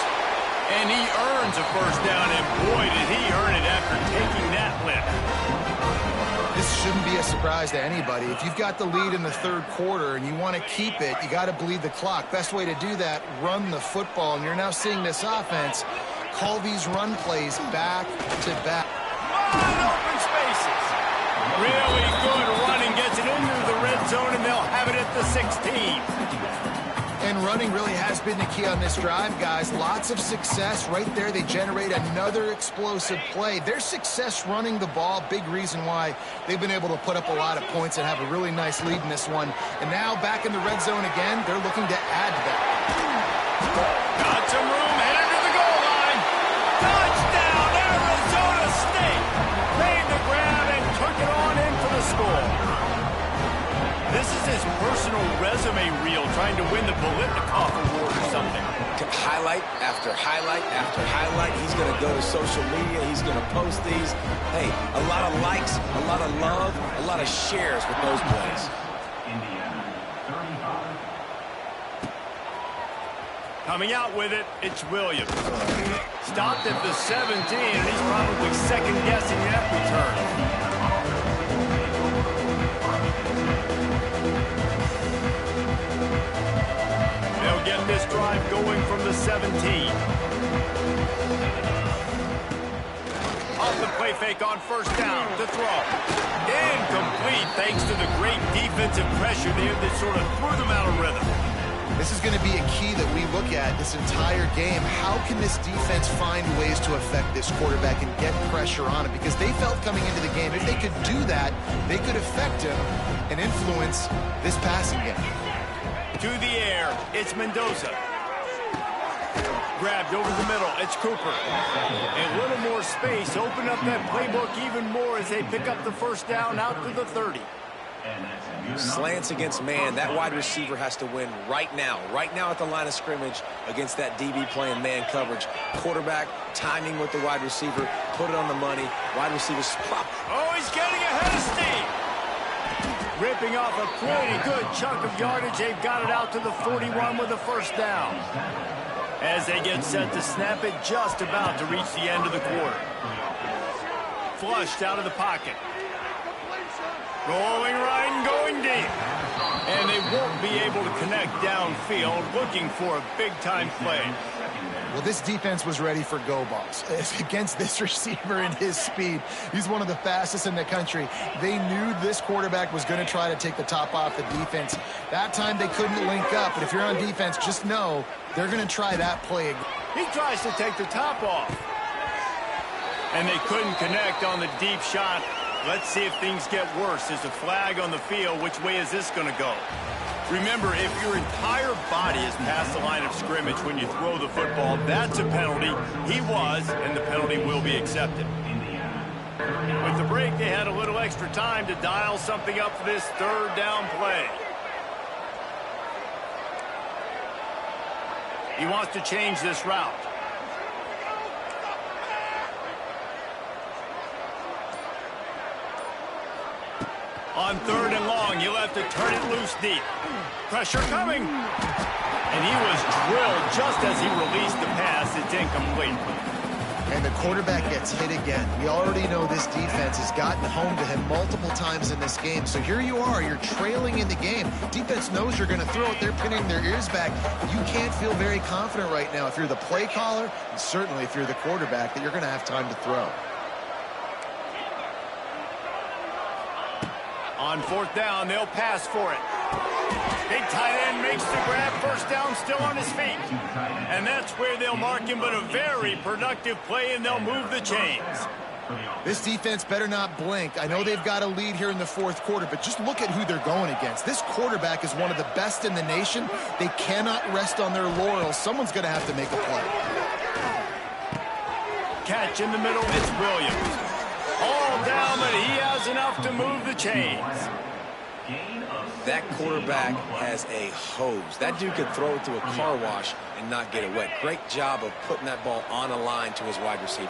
And he earns a 1st down, and boy, did he earn it after taking that lift. This shouldn't be a surprise to anybody. If you've got the lead in the 3rd quarter and you want to keep it, you got to bleed the clock. Best way to do that, run the football. And you're now seeing this offense call these run plays back to back. Wide open spaces. Really good running, gets it into the red zone, and they'll have it at the 16. And running really has been the key on this drive, guys. Lots of success right there. They generate another explosive play. Their success running the ball, big reason why they've been able to put up a lot of points and have a really nice lead in this one. And now back in the red zone again, they're looking to add to that. Got some room, headed to the goal line. Touchdown, Arizona State. Made the grab and took it on in for the score. This is his personal resume reel, trying to win the Biletnikoff Award or something. Highlight after highlight after highlight. He's going to go to social media. He's going to post these. Hey, a lot of likes, a lot of love, a lot of shares with those plays. Coming out with it, it's Williams. Stopped at the 17, and he's probably second-guessing that return. They'll get this drive going from the 17. Off the play fake on first down to throw. Incomplete thanks to the great defensive pressure there that sort of threw them out of rhythm. This is going to be a key that we look at this entire game. How can this defense find ways to affect this quarterback and get pressure on him? Because they felt coming into the game, if they could do that, they could affect him and influence this passing game. To the air, it's Mendoza. Grabbed over the middle, it's Cooper. A little more space, open up that playbook even more as they pick up the first down out to the 30. Slants against man. That wide receiver has to win right now at the line of scrimmage against that DB playing man coverage. Quarterback timing with the wide receiver, put it on the money. Wide receiver pop. Oh, he's getting ahead of steam. Ripping off a pretty good chunk of yardage. They've got it out to the 41 with a first down. As they get set to snap it, just about to reach the end of the quarter. Flushed out of the pocket. Rolling right and going deep. And they won't be able to connect downfield, looking for a big-time play. Well, this defense was ready for go balls. Against this receiver and his speed, he's one of the fastest in the country. They knew this quarterback was going to try to take the top off the defense. That time they couldn't link up, but if you're on defense, just know they're going to try that play again. He tries to take the top off. And they couldn't connect on the deep shot. Let's see if things get worse. There's a flag on the field. Which way is this going to go? Remember, if your entire body is past the line of scrimmage when you throw the football, that's a penalty. He was, and the penalty will be accepted. With the break, they had a little extra time to dial something up for this third down play. He wants to change this route. On third and long, you'll have to turn it loose deep. Pressure coming. And he was drilled just as he released the pass. It's incomplete. And the quarterback gets hit again. We already know this defense has gotten home to him multiple times in this game. So here you are, you're trailing in the game. Defense knows you're going to throw it. They're pinning their ears back. You can't feel very confident right now if you're the play caller, and certainly if you're the quarterback, that you're going to have time to throw. On fourth down, they'll pass for it. Big tight end makes the grab. First down, still on his feet. And that's where they'll mark him, but a very productive play, and they'll move the chains. This defense better not blink. I know they've got a lead here in the fourth quarter, but just look at who they're going against. This quarterback is one of the best in the nation. They cannot rest on their laurels. Someone's going to have to make a play. Catch in the middle, it's Williams. All down, but he has enough to move the chains. That quarterback has a hose. That dude could throw it to a car wash and not get it wet. Great job of putting that ball on a line to his wide receiver.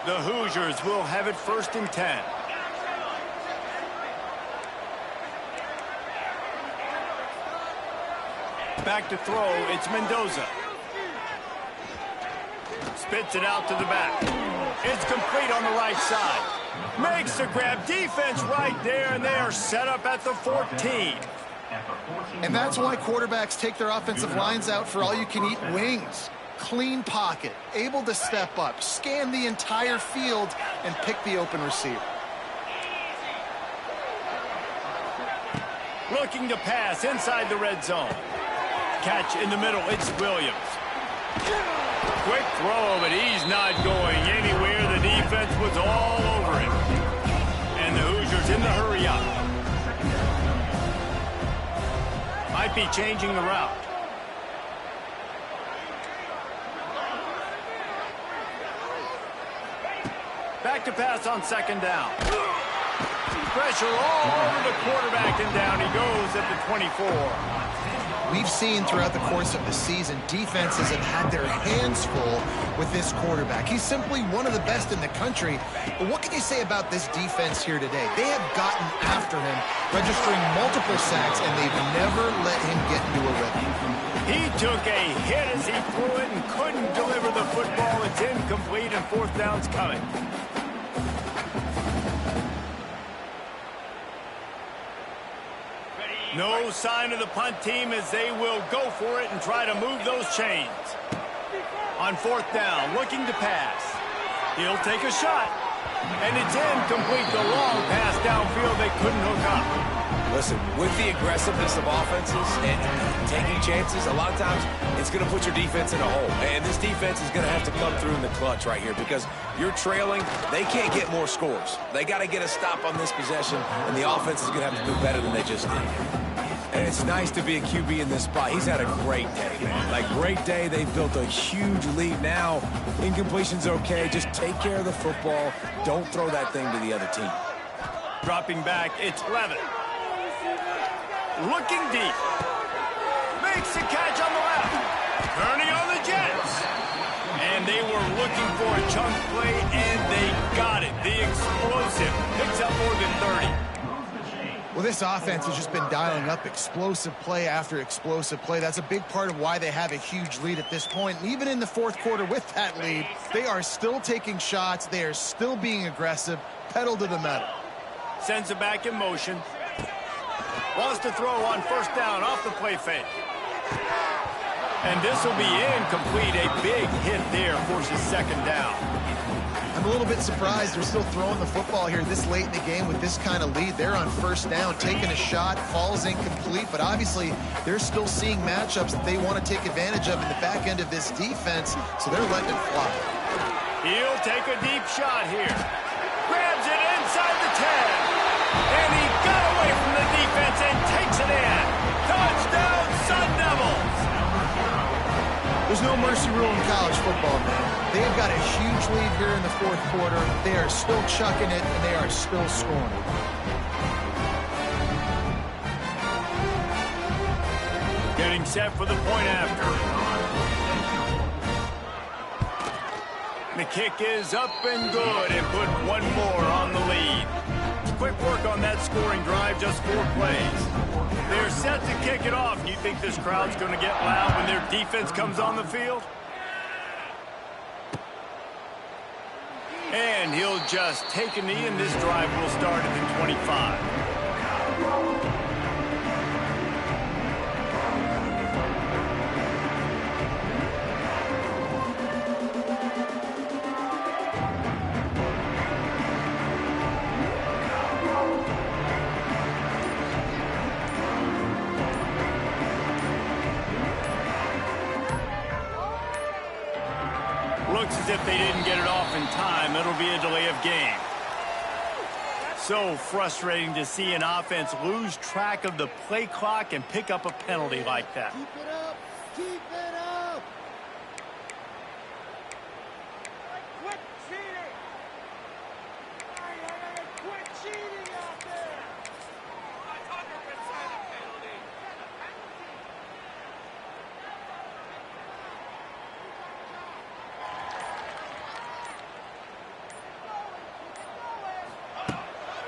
The Hoosiers will have it first and 10. Back to throw, it's Mendoza. Spits it out to the back. It's complete on the right side. Makes the grab. Defense right there, and they are set up at the 14. And that's why quarterbacks take their offensive lines out for all-you-can-eat wings. Clean pocket, able to step up, scan the entire field, and pick the open receiver. Looking to pass inside the red zone. Catch in the middle, it's Williams. Quick throw, but he's not going anywhere. The defense was all over him. And the Hoosiers in the hurry up. Might be changing the route. Back to pass on second down. Pressure all over the quarterback, and down he goes at the 24. We've seen throughout the course of the season, defenses have had their hands full with this quarterback. He's simply one of the best in the country. But what can you say about this defense here today? They have gotten after him, registering multiple sacks, and they've never let him get into a rhythm. He took a hit as he threw it and couldn't deliver the football. It's incomplete, and fourth down's coming. No sign of the punt team as they will go for it and try to move those chains. On fourth down, looking to pass. He'll take a shot. And it's incomplete. The long pass downfield they couldn't hook up. Listen, with the aggressiveness of offenses and taking chances, a lot of times it's going to put your defense in a hole. And this defense is going to have to come through in the clutch right here because you're trailing. They can't get more scores. They got to get a stop on this possession, and the offense is going to have to do better than they just did. And it's nice to be a QB in this spot. He's had a great day, man. Like, great day. They've built a huge lead now. Incompletion's okay. Just take care of the football. Don't throw that thing to the other team. Dropping back, it's Levitt. Looking deep. Makes the catch on the left. Turning on the Jets. And they were looking for a chunk play, and they got it. The explosive picks up more than 30. Well, this offense has just been dialing up explosive play after explosive play. That's a big part of why they have a huge lead at this point. And even in the fourth quarter with that lead, they are still taking shots. They are still being aggressive, pedal to the metal. Sends it back in motion. Wants to throw on first down off the play fake. And this will be incomplete. A big hit there forces second down. I'm a little bit surprised they're still throwing the football here this late in the game with this kind of lead. They're on first down, taking a shot, falls incomplete, but obviously they're still seeing matchups that they want to take advantage of in the back end of this defense, so they're letting it fly. He'll take a deep shot here. Grabs it inside the 10. And he got away from the defense and takes it in. Touchdown, Sun Devils! There's no mercy rule in college football, man. They've got a huge lead here in the fourth quarter. They are still chucking it, and they are still scoring. Getting set for the point after. The kick is up and good and put one more on the lead. Quick work on that scoring drive, just 4 plays. They're set to kick it off. You think this crowd's going to get loud when their defense comes on the field? And he'll just take a knee, and this drive will start at the 25. Looks as if they didn't get it off in time. It'll be a delay of game. So frustrating to see an offense lose track of the play clock and pick up a penalty like that. Keep it up. Keep it up. Quit cheating. Quit cheating out there.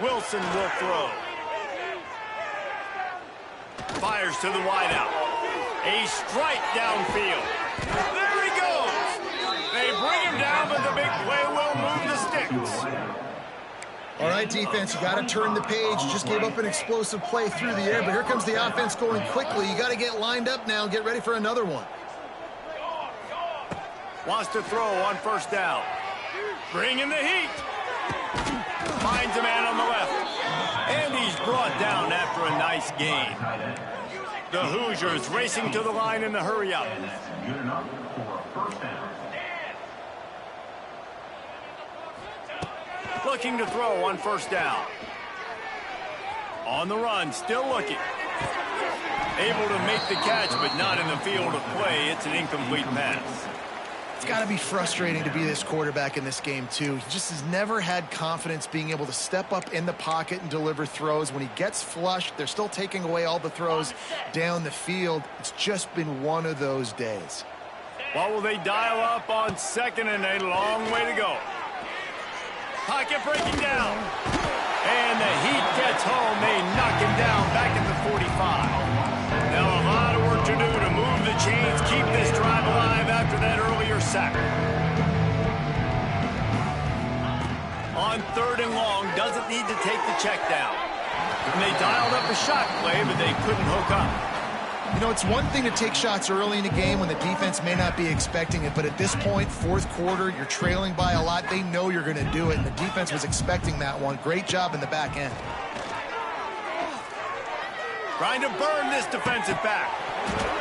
Wilson will throw. Fires to the wideout. A strike downfield. There he goes. They bring him down, but the big play will move the sticks. All right, defense, you got to turn the page. Just gave up an explosive play through the air, but here comes the offense going quickly. You got to get lined up now and get ready for another one. Wants to throw on first down. Bringing the heat. Finds a man on the left. And he's brought down after a nice gain. The Hoosiers racing to the line in the hurry-up. Looking to throw on first down. On the run, still looking. Able to make the catch, but not in the field of play. It's an incomplete pass. It's got to be frustrating to be this quarterback in this game, too. He just has never had confidence being able to step up in the pocket and deliver throws. When he gets flushed, they're still taking away all the throws down the field. It's just been one of those days. What will they dial up on second and a long way to go? Pocket breaking down. And the Heat gets home. They knock him down back at the 45. Now a lot of work to do to move the chains, keep this drive alive after that earlier sack. On 3rd and long, doesn't need to take the check down. And they dialed up a shot play, but they couldn't hook up. You know, it's one thing to take shots early in the game when the defense may not be expecting it, but at this point, 4th quarter, you're trailing by a lot. They know you're going to do it, and the defense was expecting that one. Great job in the back end. Trying to burn this defensive back.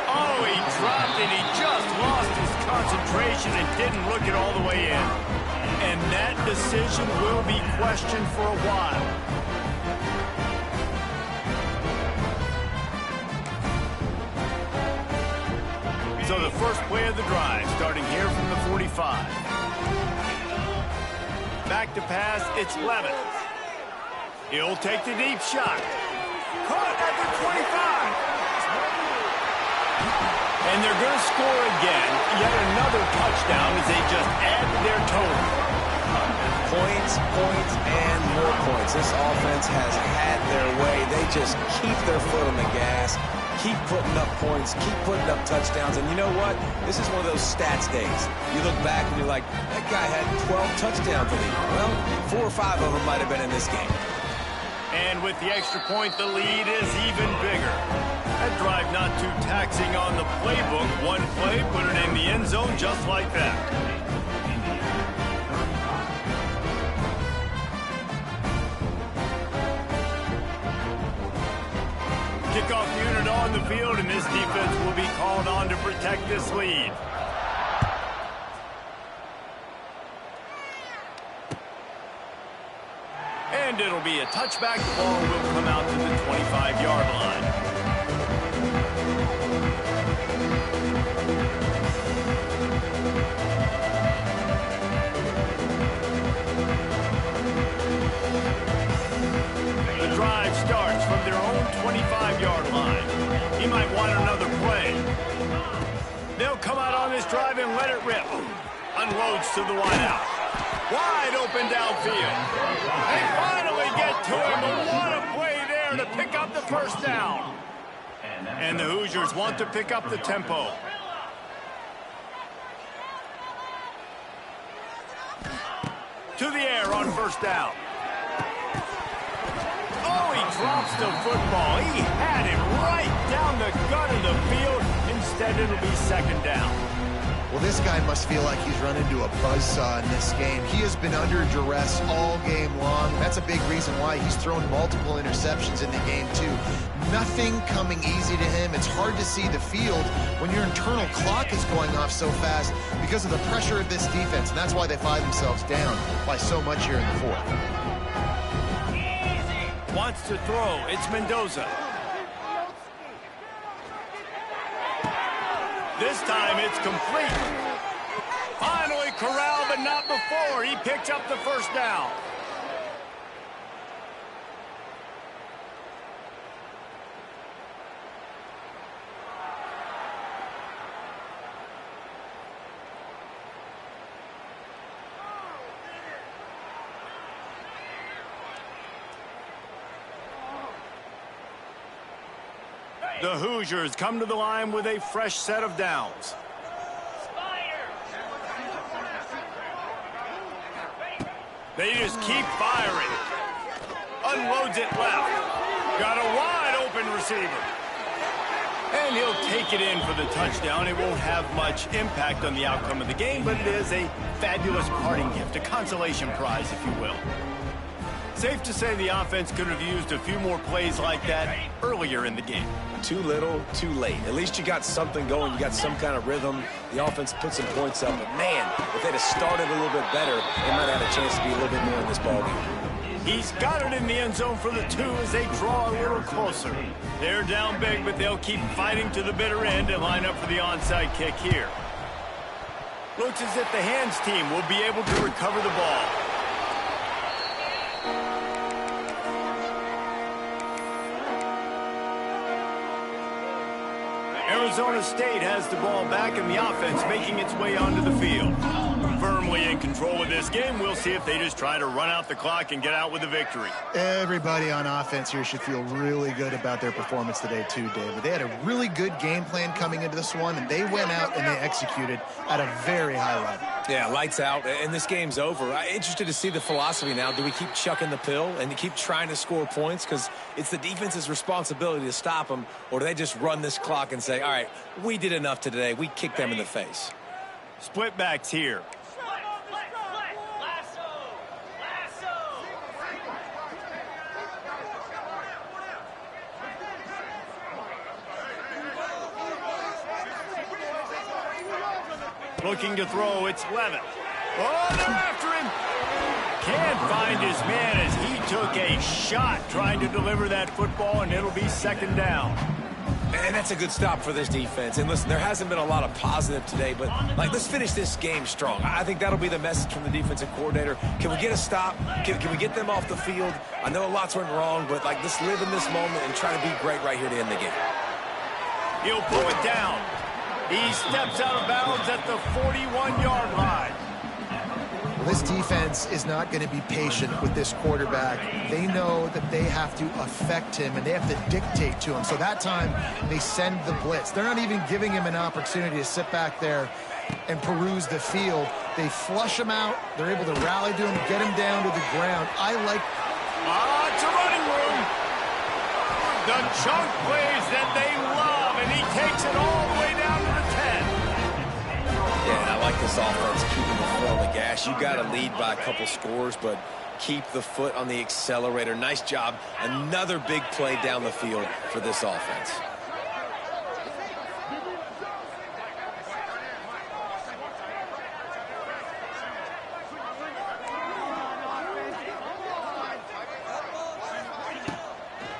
Oh, he dropped it. He just lost his concentration and didn't look it all the way in. And that decision will be questioned for a while. So the first play of the drive, starting here from the 45. Back to pass, it's Levis. He'll take the deep shot. Caught at the 25. And they're going to score again. Yet another touchdown as they just add to their total. Points, points, and more points. This offense has had their way. They just keep their foot on the gas. Keep putting up points, keep putting up touchdowns, and you know what? This is one of those stats days. You look back and you're like, that guy had 12 touchdowns in the league. Well, 4 or 5 of them might have been in this game. And with the extra point, the lead is even bigger. That drive not too taxing on the playbook. One play, put it in the end zone just like that. Kickoff unit on the field, and this defense will be called on to protect this lead. And it'll be a touchback. The ball will come out to the 25-yard line. The drive starts from their own 25-yard line. He might want another play. They'll come out on this drive and let it rip. Unloads to the wideout. Wide open downfield. They finally get to him, but what a play there to pick up the first down. And the Hoosiers want to pick up the tempo. To the air on first down. Oh, he drops the football. He had it right down the gut of the field. Instead, it'll be second down. Well, this guy must feel like he's run into a buzzsaw in this game. He has been under duress all game long. That's a big reason why he's thrown multiple interceptions in the game, too. Nothing coming easy to him. It's hard to see the field when your internal clock is going off so fast because of the pressure of this defense, and that's why they find themselves down by so much here in the 4th. Wants to throw. It's Mendoza. This time it's complete. Finally corralled, but not before. He picked up the first down. The Hoosiers come to the line with a fresh set of downs. They just keep firing. Unloads it left. Got a wide open receiver. And he'll take it in for the touchdown. It won't have much impact on the outcome of the game, but it is a fabulous parting gift, a consolation prize, if you will. Safe to say the offense could have used a few more plays like that earlier in the game. Too little, too late. At least you got something going. You got some kind of rhythm. The offense put some points up. But, man, if they'd have started a little bit better, they might have had a chance to be a little bit more in this ballgame. He's got it in the end zone for the 2 as they draw a little closer. They're down big, but they'll keep fighting to the bitter end and line up for the onside kick here. Looks as if the hands team will be able to recover the ball. Arizona State has the ball back and the offense making its way onto the field. Firmly in control of this game. We'll see if they just try to run out the clock and get out with a victory. Everybody on offense here should feel really good about their performance today too, David. They had a really good game plan coming into this one, and they went out and they executed at a very high level. Yeah, lights out, and this game's over. I'm interested to see the philosophy now. Do we keep chucking the pill and keep trying to score points? Because it's the defense's responsibility to stop them, or do they just run this clock and say, all right, we did enough today. We kicked them in the face. Split backs here. Looking to throw, it's Levitt. Oh, they're after him. Can't find his man as he took a shot trying to deliver that football, and it'll be second down. And that's a good stop for this defense. And listen, there hasn't been a lot of positive today, but let's finish this game strong. I think that'll be the message from the defensive coordinator. Can we get a stop? Can we get them off the field? I know lots went wrong, but let's live in this moment and try to be great right here to end the game. He'll pull it down. He steps out of bounds at the 41-yard line. Well, this defense is not going to be patient with this quarterback. They know that they have to affect him, and they have to dictate to him. So that time, they send the blitz. They're not even giving him an opportunity to sit back there and peruse the field. They flush him out. They're able to rally to him, get him down to the ground. I like... It's a running room. The chunk plays that they love, and he takes it all the way down to the 10. Yeah, and I like this offense keeping the foot on the gas. You got to lead by a couple scores, but keep the foot on the accelerator. Nice job. Another big play down the field for this offense.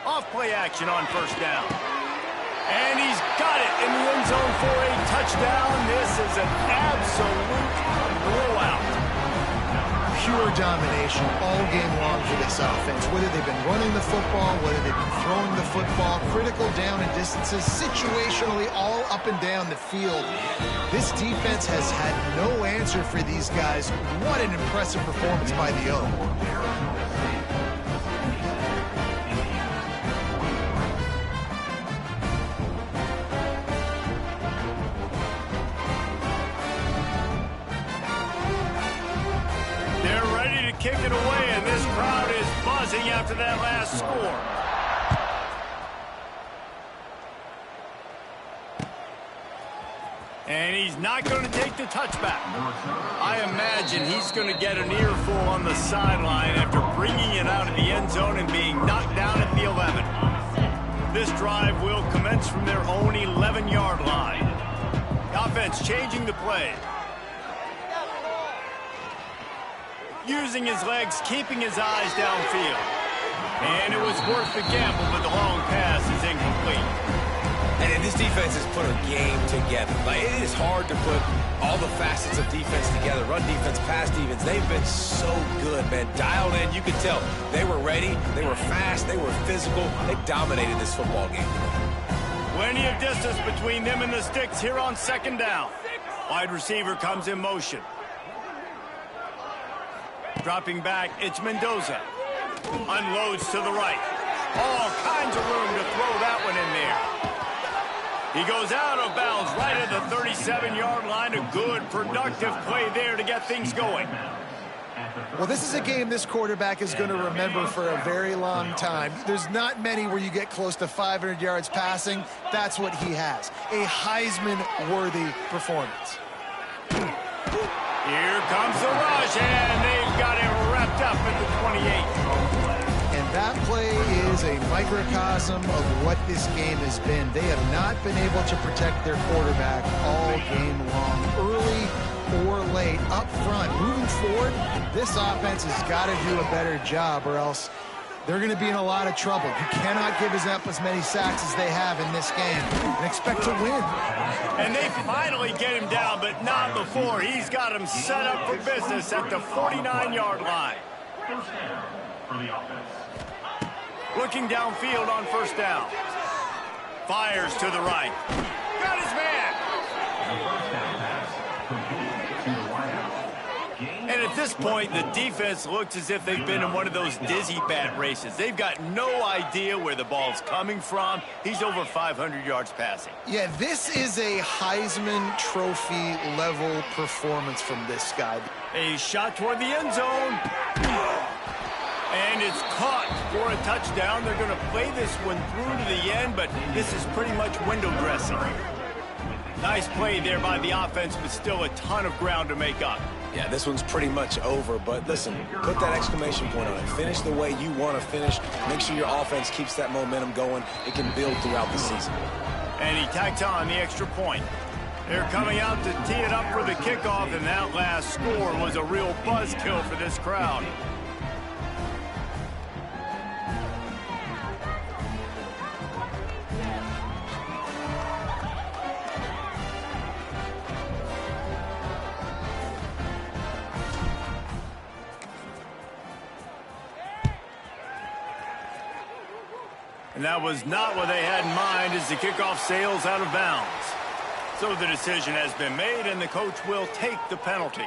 Off-play action on first down. And he's got it in the end zone for a touchdown. This is an absolute blowout. Pure domination all game long for this offense. Whether they've been running the football, whether they've been throwing the football, critical down and distances, situationally all up and down the field. This defense has had no answer for these guys. What an impressive performance by the O. Kick it away, and this crowd is buzzing after that last score. And he's not going to take the touchback. I imagine he's going to get an earful on the sideline after bringing it out of the end zone and being knocked down at the 11. This drive will commence from their own 11-yard line. The offense changing the play. Using his legs, keeping his eyes downfield. And it was worth the gamble, but the long pass is incomplete. And this defense has put a game together. It is hard to put all the facets of defense together. Run defense, pass defense. They've been so good, man. Dialed in. You could tell they were ready. They were fast. They were physical. They dominated this football game. Plenty of distance between them and the sticks here on second down. Wide receiver comes in motion. Dropping back, it's Mendoza. Unloads to the right. All kinds of room to throw that one in there. He goes out of bounds right at the 37-yard line. A good, productive play there to get things going. Well, this is a game this quarterback is going to remember for a very long time. There's not many where you get close to 500 yards passing. That's what he has. A Heisman-worthy performance. Here comes the rush, and they've got it wrapped up at the 28. And that play is a microcosm of what this game has been. They have not been able to protect their quarterback all game long, early or late, up front. Moving forward, this offense has got to do a better job, or else they're going to be in a lot of trouble. You cannot give up as many sacks as they have in this game and expect to win. And they finally get him down, but not before. He's got him set up for business at the 49-yard line. First down for the offense. Looking downfield on first down. Fires to the right. Got his man. First down pass complete to the wideout. And at this point, the defense looks as if they've been in one of those dizzy bat races. They've got no idea where the ball's coming from. He's over 500 yards passing. Yeah, this is a Heisman Trophy level performance from this guy. A shot toward the end zone. And it's caught for a touchdown. They're going to play this one through to the end, but this is pretty much window dressing. Nice play there by the offense, but still a ton of ground to make up. Yeah, this one's pretty much over, but listen, put that exclamation point on it. Finish the way you want to finish. Make sure your offense keeps that momentum going. It can build throughout the season. And he tacked on the extra point. They're coming out to tee it up for the kickoff, and that last score was a real buzzkill for this crowd. And that was not what they had in mind as the kickoff sails out of bounds. So the decision has been made, and the coach will take the penalty.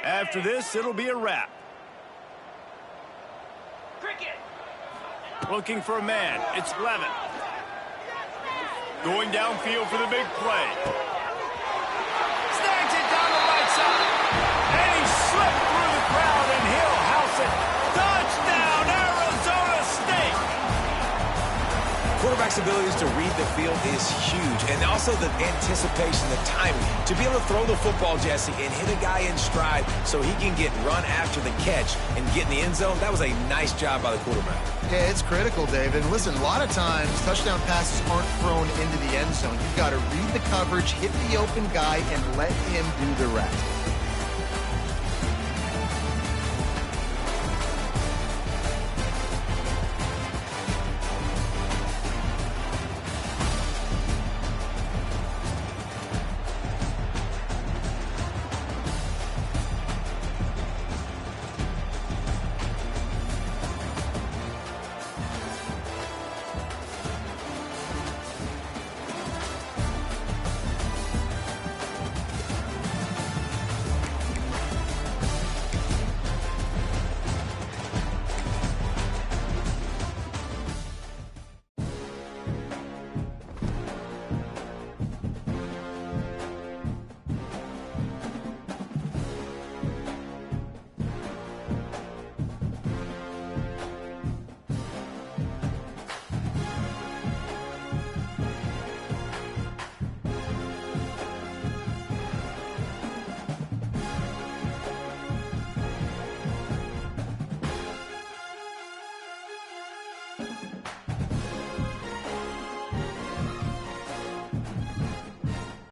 After this, it'll be a wrap. Looking for a man. It's Levin. Going downfield for the big play. Snags it down the right side. And he slipped through the crowd, and he'll house it. Touchdown, Arizona State! Quarterback's abilities to read the field is huge, and also the anticipation, the timing. To be able to throw the football, Jesse, and hit a guy in stride so he can get run after the catch and get in the end zone, that was a nice job by the quarterback. Yeah, it's critical, David. Listen, a lot of times touchdown passes aren't thrown into the end zone. You've got to read the coverage, hit the open guy, and let him do the rest.